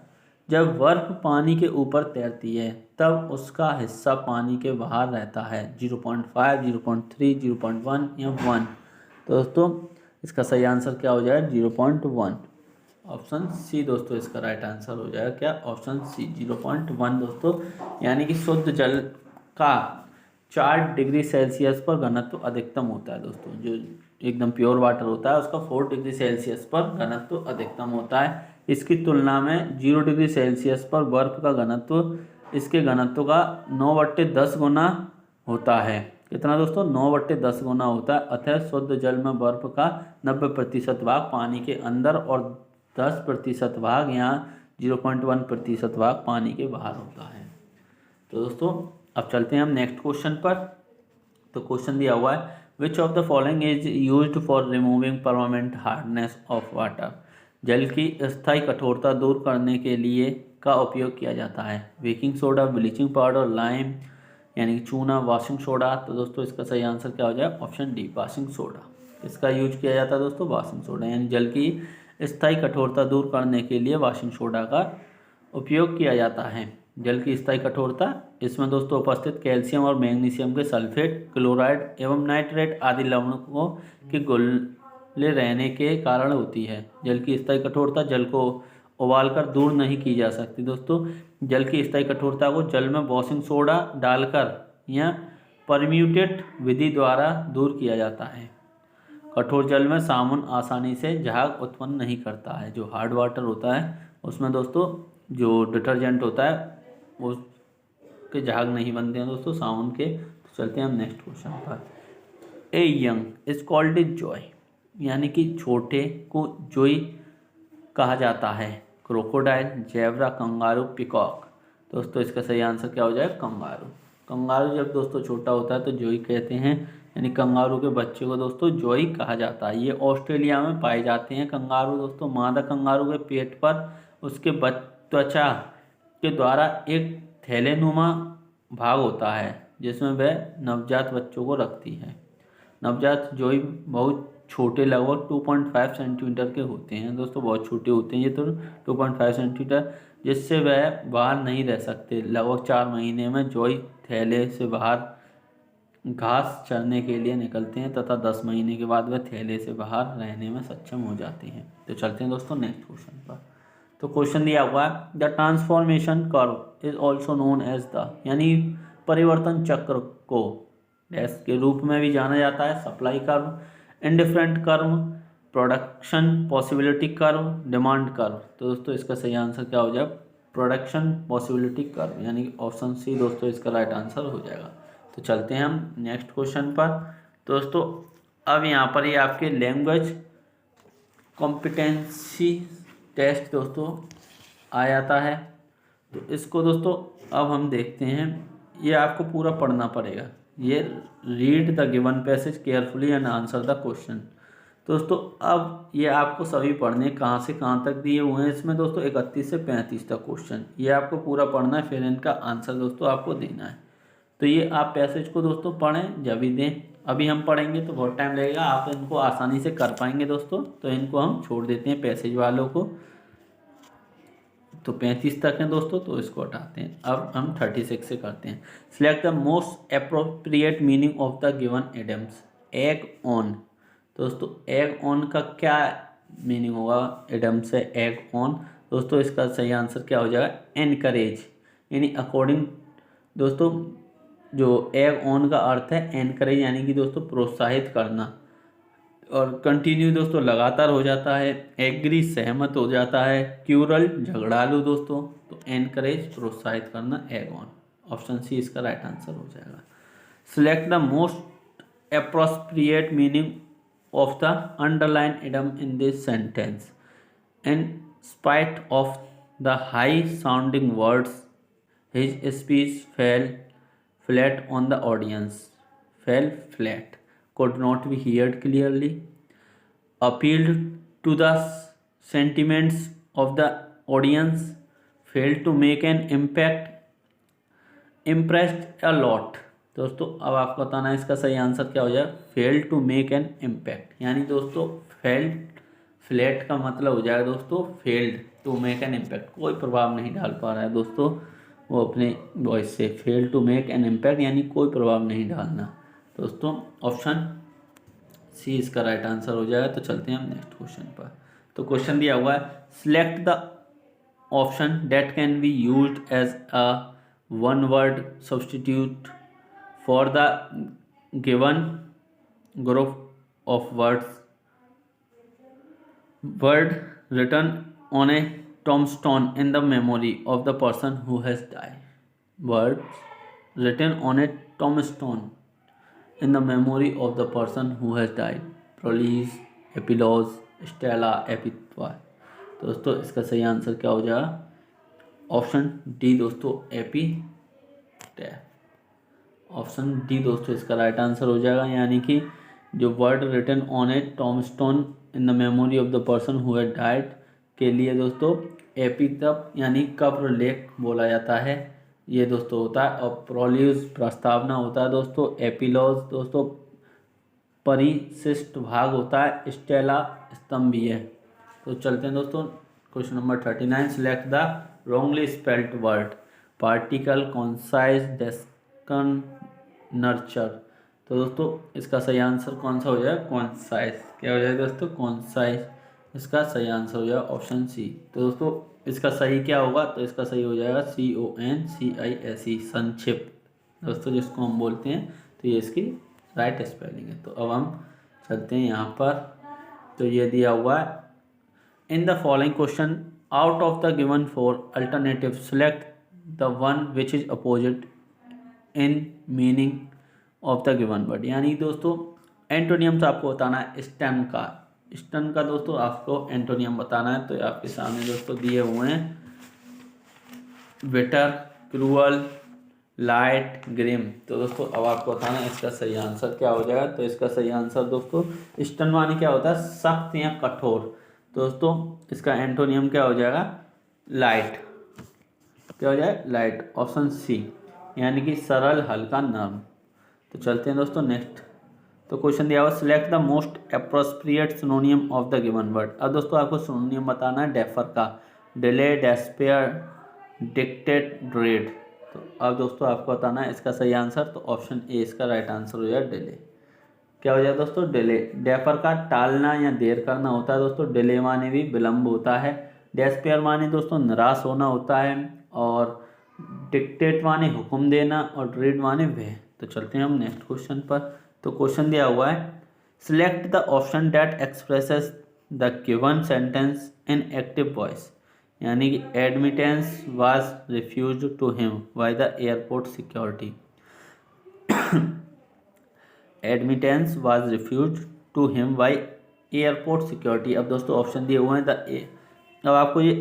A: जब बर्फ पानी के ऊपर तैरती है तब उसका हिस्सा पानी के बाहर रहता है। 0.5, 0.3, 0.1 या 1। तो दोस्तों इसका सही आंसर क्या हो जाए? 0.1। ऑप्शन सी दोस्तों इसका राइट आंसर हो जाएगा। क्या? ऑप्शन सी 0.1 दोस्तों, यानी कि शुद्ध जल का 4 डिग्री सेल्सियस पर घनत्व अधिकतम होता है दोस्तों। जो एकदम प्योर वाटर होता है उसका 4 डिग्री सेल्सियस पर घनत्व अधिकतम होता है। इसकी तुलना में 0 डिग्री सेल्सियस पर बर्फ का घनत्व इसके घनत्व का 9/10 गुना होता है। कितना दोस्तों? 9/10 गुना होता है। अतः शुद्ध जल में बर्फ का 90% भाग पानी के अंदर और 10% भाग या 0.1% भाग पानी के बाहर होता है। तो दोस्तों अब चलते हैं हम नेक्स्ट क्वेश्चन पर। तो क्वेश्चन दिया हुआ है, which of the following is used for removing permanent hardness of water, जल की स्थायी कठोरता दूर करने के लिए का उपयोग किया जाता है? Baking soda, bleaching powder, lime यानी कि चूना, वॉशिंग सोडा। तो दोस्तों इसका सही आंसर क्या हो जाए? Option D washing soda. इसका यूज किया जाता है दोस्तों वॉशिंग सोडा, यानी जल की स्थायी कठोरता दूर करने के लिए वॉशिंग सोडा का उपयोग किया जाता है। जल की स्थायी कठोरता इसमें दोस्तों उपस्थित कैल्शियम और मैग्नीशियम के सल्फेट, क्लोराइड एवं नाइट्रेट आदि लवणों के घुले रहने के कारण होती है। जल की स्थायी कठोरता जल को उबालकर दूर नहीं की जा सकती। दोस्तों जल की स्थायी कठोरता को जल में वॉशिंग सोडा डालकर या परम्यूटेट विधि द्वारा दूर किया जाता है। कठोर जल में साबुन आसानी से झाग उत्पन्न नहीं करता है। जो हार्ड वाटर होता है उसमें दोस्तों जो डिटर्जेंट होता है उसके झाग नहीं बनते हैं दोस्तों साबुन के। तो चलते हैं हम नेक्स्ट क्वेश्चन पर। A young is called a joy, यानी कि छोटे को जोई कहा जाता है। Crocodile, zebra, kangaroo, peacock. दोस्तों इसका सही आंसर क्या हो जाएगा? कंगारू। कंगारू जब दोस्तों छोटा होता है तो जोई कहते हैं, यानी कंगारू के बच्चे को दोस्तों जोई कहा जाता है। ये ऑस्ट्रेलिया में पाए जाते हैं कंगारू। दोस्तों मादा कंगारू के पेट पर उसके त्वचा के द्वारा एक थैलेनुमा भाग होता है जिसमें वह नवजात बच्चों को रखती है। नवजात जोई बहुत छोटे लगभग 2.5 सेंटीमीटर के होते हैं। दोस्तों बहुत छोटे होते हैं ये तो 2.5 सेंटीमीटर, जिससे वह बाहर नहीं रह सकते। लगभग 4 महीने में जोई थैले से बाहर घास चरने के लिए निकलते हैं तथा 10 महीने के बाद वह थैले से बाहर रहने में सक्षम हो जाते हैं। तो चलते हैं दोस्तों नेक्स्ट क्वेश्चन पर। तो क्वेश्चन दिया हुआ है the transformation curve is also known as the, यानी परिवर्तन चक्र को डैश के रूप में भी जाना जाता है। Supply curve, indifferent curve, production possibility curve, demand curve. तो दोस्तों इसका सही आंसर क्या हो जाएगा? प्रोडक्शन पॉसिबिलिटी कर्व, यानी कि ऑप्शन सी दोस्तों इसका राइट आंसर हो जाएगा। तो चलते हैं हम नेक्स्ट क्वेश्चन पर। दोस्तों अब यहाँ पर ये आपके लैंग्वेज कॉम्पिटेंसी टेस्ट दोस्तों आ जाता है। तो इसको दोस्तों अब हम देखते हैं। ये आपको पूरा पढ़ना पड़ेगा। ये read the given passage carefully and answer the question. दोस्तों अब ये आपको सभी पढ़ने कहाँ से कहाँ तक दिए हुए हैं। इसमें दोस्तों 31 से 35 तक क्वेश्चन ये आपको पूरा पढ़ना है, फिर इनका आंसर दोस्तों आपको देना है। तो ये आप पैसेज को दोस्तों पढ़ें जब भी दें। अभी हम पढ़ेंगे तो बहुत टाइम लगेगा, आप इनको आसानी से कर पाएंगे दोस्तों। तो इनको हम छोड़ देते हैं पैसेज वालों को। तो 35 तक हैं दोस्तों, तो इसको हटाते हैं। अब हम 36 से करते हैं। Select the most appropriate meaning of the given idioms. Egg on, दोस्तों एग ऑन का क्या मीनिंग होगा? एडम से एग ऑन। दोस्तों इसका सही आंसर क्या हो जाएगा? एनकरेज, यानी अकॉर्डिंग दोस्तों जो एग ऑन का अर्थ है एनकरेज, यानी कि दोस्तों प्रोत्साहित करना। और कंटिन्यू दोस्तों लगातार हो जाता है। एग्री सहमत हो जाता है। क्यूरल झगड़ालू दोस्तों। तो एनकरेज प्रोत्साहित करना, एग ऑन। ऑप्शन सी इसका राइट आंसर हो जाएगा। Select the most appropriate meaning of the underline idem in this sentence. In spite of the high sounding words his speech fail flat on the audience, fell flat, could not be heard clearly, appealed to the sentiments of the audience, failed to make an impact, impressed a lot। दोस्तों अब आपको बताना है इसका सही answer क्या हो जाए? Failed to make an impact, यानी दोस्तों फेल्ड फ्लैट का मतलब हो जाएगा दोस्तों failed to make an impact, कोई प्रभाव नहीं डाल पा रहा है दोस्तों वो अपने वॉइस से। Fail to make an impact यानी कोई प्रभाव नहीं डालना। दोस्तों ऑप्शन सी इसका राइट आंसर हो जाएगा। तो चलते हैं हम नेक्स्ट क्वेश्चन पर। तो क्वेश्चन दिया हुआ है select the option that can be used as a one word substitute for the given group of words. Word written on a tombstone in the memory of the person who has died. Words written on a tombstone in the memory of the person who has died. Prologue, epilogue, stela, epitaph। दोस्तों इसका सही answer क्या हो जाएगा? Option D दोस्तों एपिटैफ। Option D दोस्तों इसका right answer हो जाएगा, यानी कि जो word written on a tombstone in the memory of the person who had died के लिए दोस्तों एपिटैफ यानी कब्र लेख बोला जाता है। ये दोस्तों होता है। और प्रोल्यूज प्रस्तावना होता है दोस्तों। एपिलॉज दोस्तों परिशिष्ट भाग होता है। स्टेला स्तंभ भी है। तो चलते हैं दोस्तों question number 39। Select the wrongly spelled word. Particle, concise, descon, nurture. तो दोस्तों इसका सही आंसर कौन सा हो जाएगा? कॉन्साइज। क्या हो जाएगा दोस्तों? कॉन्साइज, इसका सही आंसर हो जाएगा ऑप्शन सी। तो दोस्तों इसका सही क्या होगा, तो इसका सही हो जाएगा CONCISE, संक्षिप्त दोस्तों जिसको हम बोलते हैं। तो ये इसकी राइट स्पेलिंग है। तो अब हम चलते हैं यहाँ पर। तो ये दिया हुआ है, in the following question out of the given four alternative select the one which is opposite in meaning of the given word. यानी दोस्तों एंटोनियम्स आपको बताना है स्टन का। स्टन का दोस्तों आपको एंटोनियम बताना है। तो आपके सामने दोस्तों दिए हुए हैं, बिटर, क्रूअल, लाइट, ग्रिम। तो दोस्तों अब आपको बताना है इसका सही आंसर क्या हो जाएगा। तो इसका सही आंसर दोस्तों, स्टन माने क्या होता है, सख्त या कठोर। दोस्तों इसका एंटोनियम क्या हो जाएगा, लाइट। क्या हो जाए, लाइट, ऑप्शन सी, यानी कि सरल, हल्का, नर्म। तो चलते हैं दोस्तों नेक्स्ट। तो क्वेश्चन दिया हुआ, select the most appropriate सिनोनियम of the given word. अब दोस्तों आपको सिनोनियम बताना है डेफर का, डिले, डेस्पेयर, डिक्टेट, ड्रेड। तो अब दोस्तों आपको बताना है इसका सही आंसर। तो ऑप्शन ए इसका राइट आंसर हो जाए, डिले। क्या हो जाए दोस्तों, डिले। डेफर का टालना या देर करना होता है दोस्तों। डिले माने भी विलम्ब होता है। डेस्पेयर माने दोस्तों निराश होना होता है। और डिक्टेट माने हुक्म देना। और ड्रेड माने भय। तो चलते हैं हम नेक्स्ट क्वेश्चन पर। तो क्वेश्चन दिया हुआ है, select the option that expresses the given sentence in active voice. यानी कि admittance was refuse to him by the airport security. Admittance was refuse to him by airport security. अब दोस्तों option दिए हुए हैं, अब आपको ये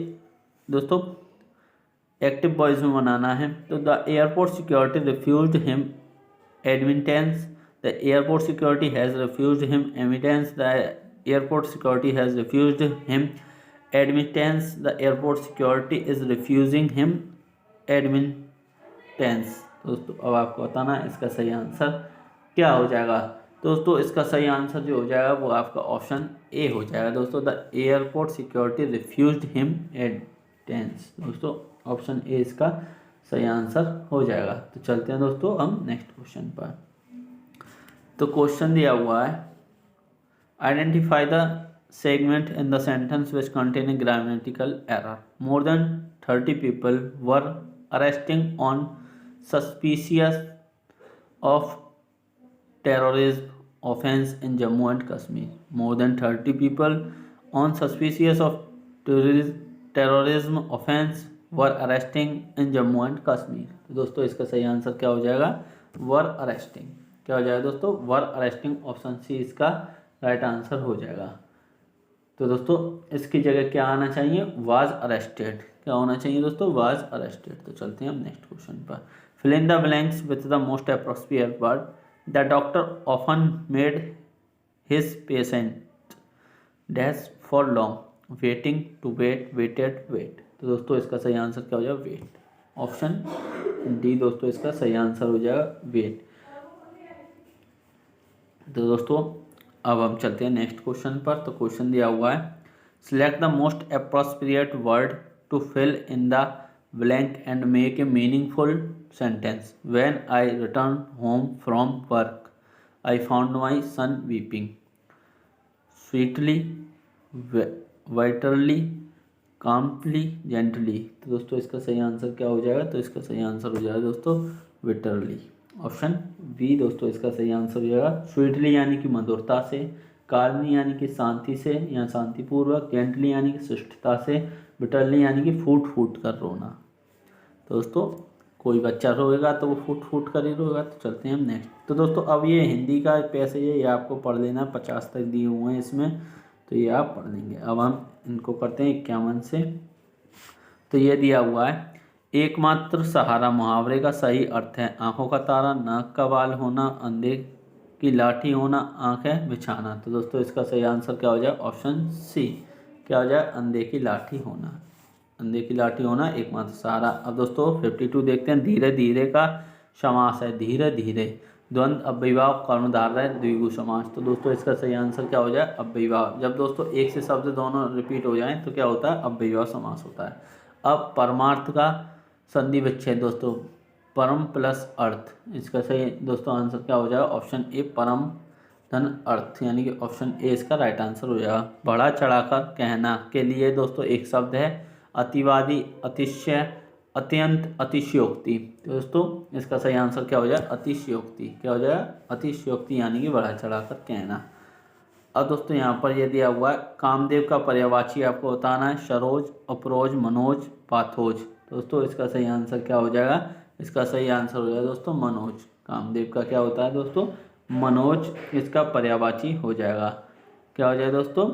A: दोस्तों एक्टिव वॉइस में बनाना है। तो the airport security refused him admittance, the airport security has refused him admittance, the airport security has refused him admittance, the airport security is refusing him admittance. दोस्तों अब आपको बताना है इसका सही आंसर क्या हो जाएगा। दोस्तों इसका सही आंसर जो हो जाएगा वो आपका ऑप्शन ए हो जाएगा दोस्तों, the airport security refused him admittance. दोस्तों ऑप्शन ए इसका सही आंसर हो जाएगा। तो चलते हैं दोस्तों हम नेक्स्ट क्वेश्चन पर। तो क्वेश्चन दिया हुआ है, identify the segment in the sentence which contain a grammatical error. More than 30 people were arresting on suspicious of terrorism offense in Jammu and Kashmir. More than 30 people on suspicious of terrorism offense were arresting in Jammu and Kashmir. तो दोस्तों इसका सही answer क्या हो जाएगा, वर arresting. क्या हो जाएगा दोस्तों, वर अरेस्टिंग, ऑप्शन सी इसका राइट आंसर हो जाएगा। तो दोस्तों इसकी जगह क्या आना चाहिए, वाज अरेस्टेड। क्या होना चाहिए दोस्तों, वाज अरेस्टेड। तो चलते हैं हम नेक्स्ट क्वेश्चन पर। Fill in the blanks with the most appropriate word. The doctor often made his patient dash for long, waiting to waited. तो दोस्तों इसका सही आंसर क्या हो जाएगा, वेट। ऑप्शन डी दोस्तों इसका सही आंसर हो जाएगा, वेट। तो दोस्तों अब हम चलते हैं नेक्स्ट क्वेश्चन पर। तो क्वेश्चन दिया हुआ है, select the most appropriate word to fill in the blank and make a meaningful sentence. When I returned home from work, I found my son weeping. Sweetly, bitterly, calmly, gently. तो दोस्तों इसका सही answer क्या हो जाएगा, तो इसका सही आंसर हो जाएगा दोस्तों bitterly। ऑप्शन बी दोस्तों इसका सही आंसर हो जाएगा। स्वीटली यानी कि मधुरता से, काल्मली यानी कि शांति से या शांतिपूर्वक, जेंटली यानी कि शिष्टता से, बिटरली यानी कि फूट फूट कर रोना। दोस्तों कोई बच्चा रोएगा तो वो फूट फूट कर ही रोएगा। तो चलते हैं हम नेक्स्ट। तो दोस्तों अब ये हिंदी का पैसेज है, ये आपको पढ़ लेना, 50 तक दिए हुए हैं इसमें, तो ये आप पढ़ लेंगे। अब हम इनको करते हैं 51 से। तो ये दिया हुआ है, एकमात्र सहारा मुहावरे का सही अर्थ है आंखों का तारा, नाक का बाल होना, अंधे की लाठी होना, आंखें बिछाना। तो दोस्तों इसका सही आंसर क्या हो जाए, ऑप्शन सी। क्या हो जाए, अंधे की लाठी होना। अंधे की लाठी होना एकमात्र सहारा। अब दोस्तों 52 देखते हैं, धीरे धीरे का समास है, धीरे धीरे, द्वंद अव्ययभाव कर्णधारय द्विगु समास। तो दोस्तों इसका सही आंसर क्या हो जाए, अव्ययभाव। जब दोस्तों एक से शब्द दोनों रिपीट हो जाएं तो क्या होता है, अव्ययभाव समास होता है। अब परमार्थ का संधि विच्छेद दोस्तों, परम प्लस अर्थ, इसका सही दोस्तों आंसर क्या हो जाएगा, ऑप्शन ए परम धन अर्थ, यानी कि ऑप्शन ए इसका राइट आंसर हो जाएगा। बढ़ा चढ़ाकर कहना के लिए दोस्तों एक शब्द है अतिवादी, अतिशय, अत्यंत, अतिशयोक्ति। तो दोस्तों इसका सही आंसर क्या हो जाएगा? अतिशयोक्ति। क्या हो जाएगा? अतिशयोक्ति, यानी कि बढ़ा चढ़ाकर कहना। अब दोस्तों यहाँ पर ये दिया हुआ है कामदेव का पर्यायवाची आपको बताना है सरोज, अफरोज, मनोज, पाथोज। दोस्तों इसका सही आंसर क्या हो जाएगा? इसका सही आंसर हो जाएगा दोस्तों मनोज। कामदेव का क्या होता है दोस्तों? मनोज इसका पर्यायवाची हो जाएगा। क्या हो जाएगा दोस्तों?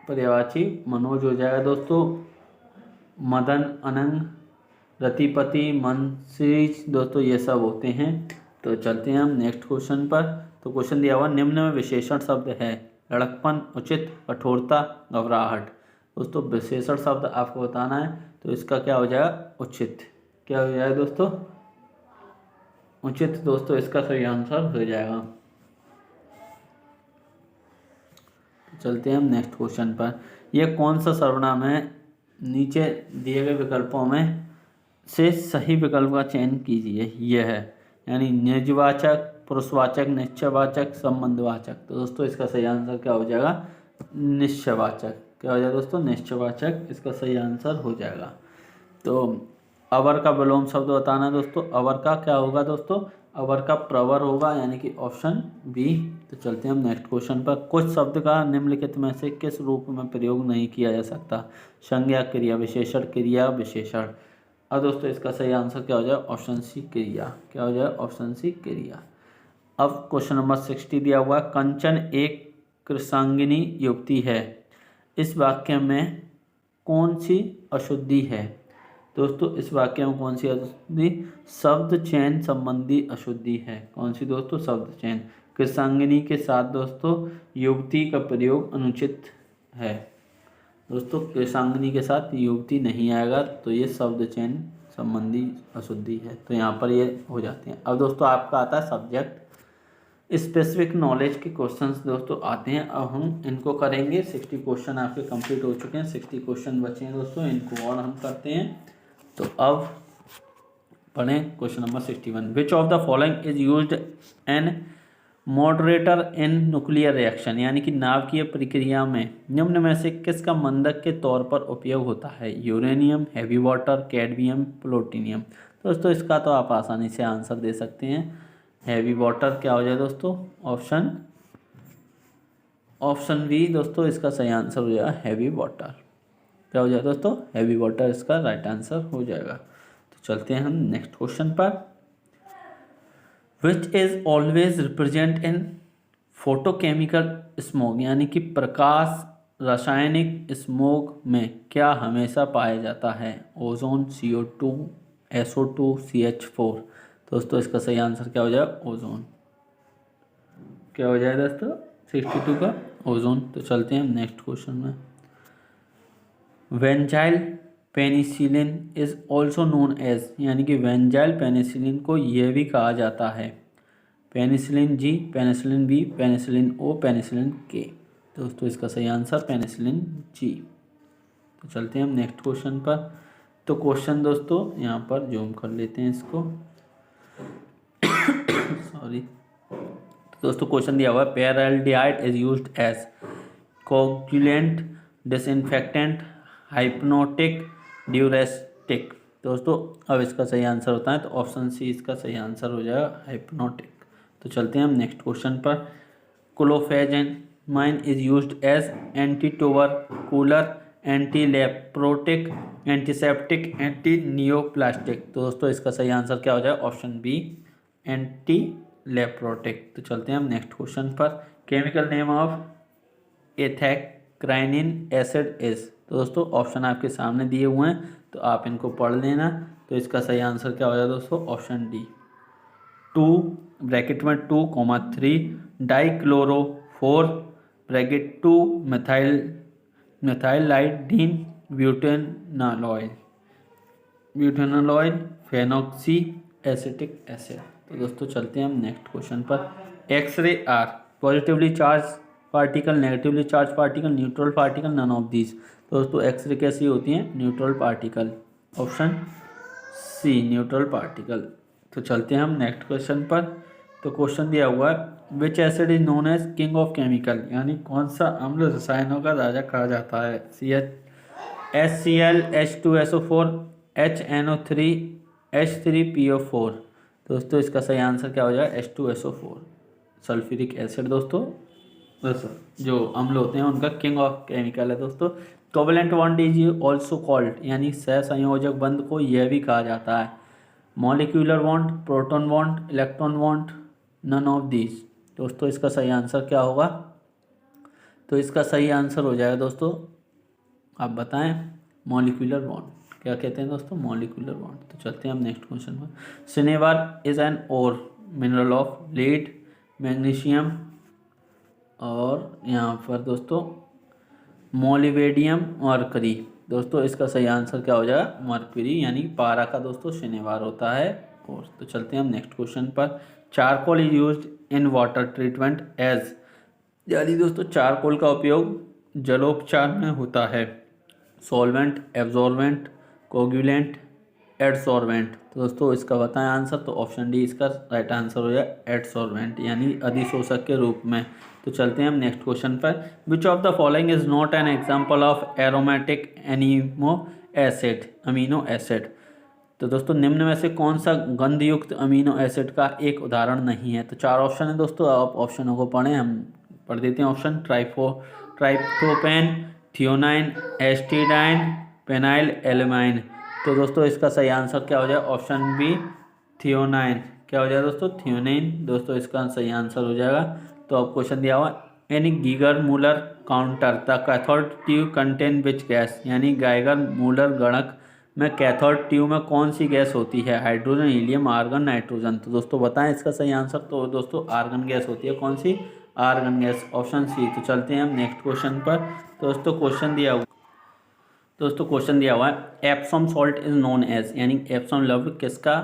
A: पर्यायवाची मनोज हो जाएगा दोस्तों। मदन, अनंग, रतिपति, मनसीज दोस्तों ये सब होते हैं। तो चलते हैं हम नेक्स्ट क्वेश्चन पर। तो क्वेश्चन दिया हुआ निम्न में विशेषण शब्द है लड़कपन, उचित, कठोरता, घबराहट। दोस्तों विशेषण शब्द आपको बताना है, तो इसका क्या हो जाएगा? उचित। क्या हो जाएगा दोस्तों? उचित दोस्तों इसका सही आंसर हो जाएगा। चलते हैं हम नेक्स्ट क्वेश्चन पर। यह कौन सा सर्वनाम है? नीचे दिए गए विकल्पों में से सही विकल्प का चयन कीजिए। यह है यानी निजवाचक, पुरुषवाचक, निश्चयवाचक, संबंधवाचक। तो दोस्तों इसका सही आंसर क्या हो जाएगा? निश्चयवाचक। क्या हो जाएगा दोस्तों? निश्चयवाचक इसका सही आंसर हो जाएगा। तो अवर का विलोम शब्द बताना दोस्तों। अवर का क्या होगा दोस्तों? अवर का प्रवर होगा, यानी कि ऑप्शन बी। तो चलते हैं हम नेक्स्ट क्वेश्चन पर। कुछ शब्द का निम्नलिखित में से किस रूप में प्रयोग नहीं किया जा सकता? संज्ञा, क्रिया, विशेषण, क्रिया, विशेषण। अब दोस्तों इसका सही आंसर क्या हो जाएगा? ऑप्शन सी क्रिया। क्या हो जाएगा? ऑप्शन सी क्रिया। अब क्वेश्चन नंबर 60 दिया हुआ है कंचन एक कृशांगिनी युवती है। इस वाक्य में कौन सी अशुद्धि है? दोस्तों इस वाक्य में कौन सी अशुद्धि? शब्द चयन संबंधी अशुद्धि है। कौन सी दोस्तों? शब्द चयन। कृशांगिनी के साथ दोस्तों युवती का प्रयोग अनुचित है। दोस्तों कृशांगिनी के साथ युवती नहीं आएगा, तो ये शब्द चयन संबंधी अशुद्धि है। तो यहाँ पर ये हो जाते हैं। अब दोस्तों आपका आता है सब्जेक्ट स्पेसिफिक नॉलेज के क्वेश्चंस दोस्तों आते हैं। अब हम इनको करेंगे। 60 क्वेश्चन आपके कंप्लीट हो चुके हैं, 60 क्वेश्चन बचे हैं दोस्तों, इनको और हम करते हैं। तो अब पढ़ें question number 61। Which of the following is used N moderator in nuclear reaction, यानी कि नाभिकीय प्रक्रिया में निम्न में से किसका मंदक के तौर पर उपयोग होता है? Uranium, heavy water, cadmium, plutonium. दोस्तों इसका तो आप आसानी से आंसर दे सकते हैं। हैवी वाटर क्या हो जाए दोस्तों? ऑप्शन बी दोस्तों इसका सही आंसर हो जाएगा हैवी वाटर। क्या हो जाएगा दोस्तों? हैवी वाटर इसका राइट आंसर हो जाएगा। तो चलते हैं हम नेक्स्ट क्वेश्चन पर। Which is always represent in photochemical smoke, यानी कि प्रकाश रासायनिक स्मोक में क्या हमेशा पाया जाता है? Ozone, CO2, SO2, CH4। दोस्तों इसका सही आंसर क्या हो जाएगा? ओजोन। क्या हो जाएगा दोस्तों? 62 का ओजोन। तो चलते हैं हम नेक्स्ट क्वेश्चन में। Benzyl penicillin is also known as, यानी कि वेंजाइल पेनिसिलिन को यह भी कहा जाता है penicillin G, penicillin B, penicillin O, penicillin K. दोस्तों इसका सही आंसर पेनिसिलिन जी। तो चलते हैं हम नेक्स्ट क्वेश्चन पर। तो क्वेश्चन दोस्तों यहाँ पर जूम कर लेते हैं इसको सॉरी। दोस्तों क्वेश्चन दिया हुआ है paraldehyde is used as coagulant, disinfectant, hypnotic, diuretic. दोस्तों अब इसका सही आंसर होता है तो ऑप्शन सी इसका सही आंसर हो जाएगा हाइप्नोटिक। तो चलते हैं हम नेक्स्ट क्वेश्चन पर। Clofazimine is used as anti tubercular, anti leprotic, antiseptic, anti neoplastic. तो दोस्तों इसका सही आंसर क्या हो जाएगा? Option B anti leprotic. तो चलते हैं हम नेक्स्ट क्वेश्चन पर। Chemical name of ethacrynic acid is. तो दोस्तों ऑप्शन आपके सामने दिए हुए हैं, तो आप इनको पढ़ लेना। तो इसका सही आंसर क्या हो जाएगा दोस्तों? ऑप्शन डी 2 ब्रैकेट में 2,3 dichloro four bracket 2 methylidene butanol phenoxy acetic acid. तो दोस्तों चलते हैं हम नेक्स्ट क्वेश्चन पर। X ray are positively charged particle, negatively charged particle, neutral particle, none of these. तो दोस्तों एक्सरे कैसी होती हैं? Neutral particle. Option C neutral particle. तो चलते हैं हम नेक्स्ट क्वेश्चन पर। तो क्वेश्चन दिया हुआ है which acid is known as king of chemical, यानी कौन सा अम्ल रसायनों का राजा कहा जाता है? HCl, H2SO4, HNO3, H3PO4। दोस्तों इसका सही आंसर क्या हो जाएगा? H2SO4। सल्फ्यूरिक एसिड दोस्तों जो अम्ल होते हैं उनका किंग ऑफ केमिकल है दोस्तों। Covalent bond is also called, यानी सहसंयोजक बंध को यह भी कहा जाता है molecular bond, proton bond, electron bond, none of these. दोस्तों इसका सही आंसर क्या होगा? तो इसका सही आंसर हो जाएगा दोस्तों, आप बताएं, मॉलिक्यूलर बॉन्ड। क्या कहते हैं दोस्तों? Molecular bond. तो चलते हैं हम नेक्स्ट क्वेश्चन पर। Cinnabar is an ore mineral of lead, magnesium और यहाँ पर दोस्तों मोलिवेडियम, मरकरी। दोस्तों इसका सही आंसर क्या हो जाएगा? मरकरी, यानी पारा का दोस्तों शनिवार होता है। और तो चलते हैं हम नेक्स्ट क्वेश्चन पर। Charcoal is used in water treatment as, यानी दोस्तों चारकोल का उपयोग जलोपचार में होता है सॉल्वेंट, एब्जॉर्बेंट, कोगुलेंट, एडसॉर्बेंट। तो दोस्तों इसका बताएं आंसर। तो ऑप्शन डी इसका राइट आंसर हो जाए एडसॉर्बेंट, यानी अधिशोषक के रूप में। तो चलते हैं हम नेक्स्ट क्वेश्चन पर। विच of the following is not an example of aromatic amino acid. तो दोस्तों निम्न में से कौन सा गंधयुक्त अमीनो एसिड का एक उदाहरण नहीं है? तो चार ऑप्शन है दोस्तों, आप ऑप्शनों को पढ़ें, हम पढ़ देते हैं। Option tryptophan, threonine, histidine, phenylalanine. तो दोस्तों इसका सही आंसर क्या हो जाए? Option B threonine. क्या हो जाएगा दोस्तों? थियोनाइन। दोस्तों इसका सही आंसर हो जाएगा। तो अब क्वेश्चन दिया हुआ in Geiger Muller counter the cathode tube contain which gas, यानी गाइगर मूलर गणक में कैथोड ट्यूब में कौन सी गैस होती है? Hydrogen, helium, argon, nitrogen. तो दोस्तों बताएं इसका सही आंसर। तो दोस्तों आर्गन गैस होती है। कौन सी? Argon gas, option C. तो चलते हैं हम नेक्स्ट क्वेश्चन पर। दोस्तों क्वेश्चन दिया हुआ है Epsom salt is known as, यानी एप्सम लवण किसका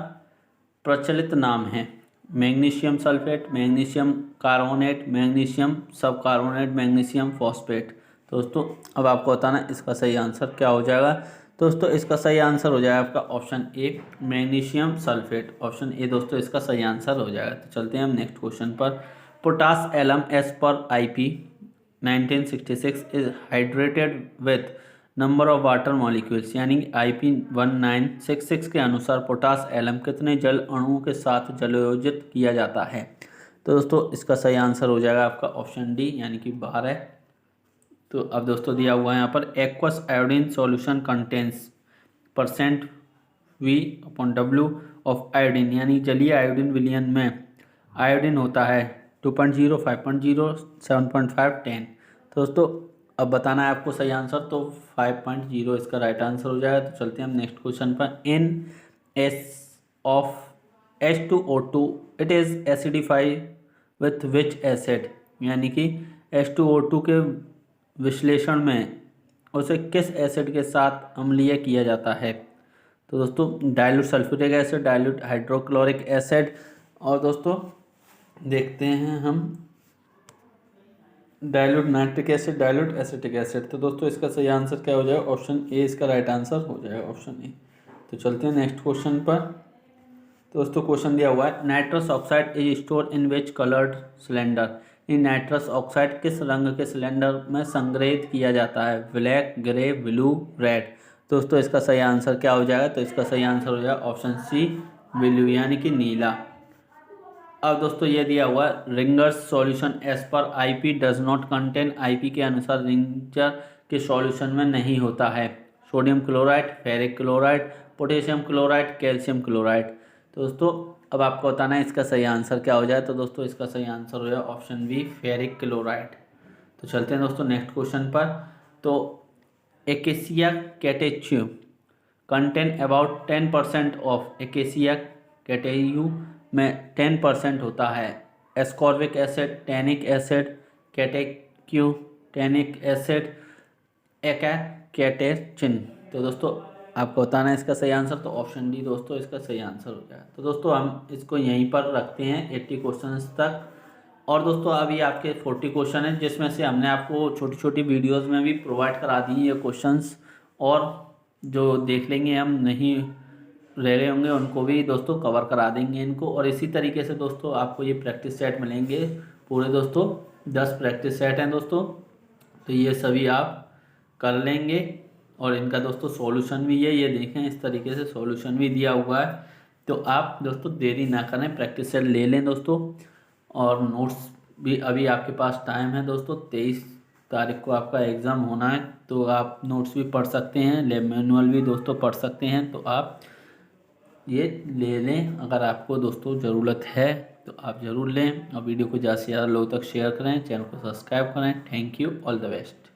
A: प्रचलित नाम है? Magnesium sulphate, magnesium carbonate, magnesium sub carbonate, magnesium phosphate. दोस्तों अब आपको बताना इसका सही आंसर क्या हो जाएगा। दोस्तों इसका सही आंसर हो जाएगा आपका option A magnesium sulphate. Option A दोस्तों इसका सही आंसर हो जाएगा। तो चलते हैं हम नेक्स्ट क्वेश्चन पर। Potash alum as per IP 1966 is hydrated with number of water molecules, यानी IP 1966 के अनुसार पोटास एलम कितने जल अणुओं के साथ जलयोजित किया जाता है? तो दोस्तों इसका सही आंसर हो जाएगा आपका ऑप्शन डी, यानी कि 12। तो अब दोस्तों दिया हुआ है यहाँ पर aqueous iodine solution contains % V/W of iodine, यानी जलीय आयोडीन विलयन में आयोडीन होता है 2.0, 5.0, 7.5, 10। तो दोस्तों अब बताना है आपको सही आंसर। तो 5.0 इसका राइट आंसर हो जाएगा। तो चलते हैं हम नेक्स्ट क्वेश्चन पर। In assay of H2O2 it is acidify with which acid, यानी कि H2O2 के विश्लेषण में उसे किस एसिड के साथ अम्लीय किया जाता है? तो दोस्तों dilute sulphuric acid, dilute hydrochloric acid, और दोस्तों देखते हैं हम dilute nitric acid, dilute acetic acid. तो दोस्तों इसका सही आंसर क्या हो जाएगा? ऑप्शन ए इसका राइट आंसर हो जाएगा, ऑप्शन ए। तो चलते हैं नेक्स्ट क्वेश्चन पर। तो दोस्तों क्वेश्चन दिया हुआ है nitrous oxide is store in which coloured cylinder, in nitrous oxide किस रंग के सिलेंडर में संग्रहित किया जाता है? Black, grey, blue, red. दोस्तों इसका सही आंसर क्या हो जाएगा? तो इसका सही आंसर हो जाएगा ऑप्शन सी ब्लू, यानी कि नीला। अब दोस्तों ये दिया हुआ Ringer's solution as per IP does not contain, IP के अनुसार रिंगर के सॉल्यूशन में नहीं होता है sodium chloride, ferric chloride, potassium chloride, calcium chloride. तो दोस्तों अब आपको बताना है इसका सही आंसर क्या हो जाए। तो दोस्तों इसका सही आंसर हो जाए ऑप्शन बी फेरिक क्लोराइड। तो चलते हैं दोस्तों नेक्स्ट क्वेश्चन पर। तो acacia catechu contain about 10% of, acacia catechu में 10% होता है ascorbic acid, tannic acid, catechu, tannic acid, catechin. तो दोस्तों आपको बताना है इसका सही आंसर। तो ऑप्शन डी दोस्तों इसका सही आंसर हो जाएगा। तो दोस्तों हम इसको यहीं पर रखते हैं 80 क्वेश्चन तक। और दोस्तों अभी आपके 40 क्वेश्चन हैं, जिसमें से हमने आपको छोटी छोटी वीडियोज़ में भी प्रोवाइड करा दी हैं ये क्वेश्चंस, और जो देख लेंगे हम नहीं रह रहे होंगे उनको भी दोस्तों कवर करा देंगे इनको। और इसी तरीके से दोस्तों आपको ये प्रैक्टिस सेट मिलेंगे पूरे दोस्तों 10 प्रैक्टिस सेट हैं दोस्तों, तो ये सभी आप कर लेंगे। और इनका दोस्तों सॉल्यूशन भी है, ये देखें इस तरीके से सॉल्यूशन भी दिया हुआ है। तो आप दोस्तों देरी ना करें, प्रैक्टिस सेट ले लें दोस्तों। और नोट्स भी अभी आपके पास टाइम है दोस्तों, 23 तारीख को आपका एग्ज़ाम होना है, तो आप नोट्स भी पढ़ सकते हैं, लैब मैनुअल भी दोस्तों पढ़ सकते हैं। तो आप ये ले लें, अगर आपको दोस्तों ज़रूरत है तो आप ज़रूर लें। और वीडियो को ज़्यादा से ज़्यादा लोगों तक शेयर करें, चैनल को सब्सक्राइब करें। Thank you, all the best.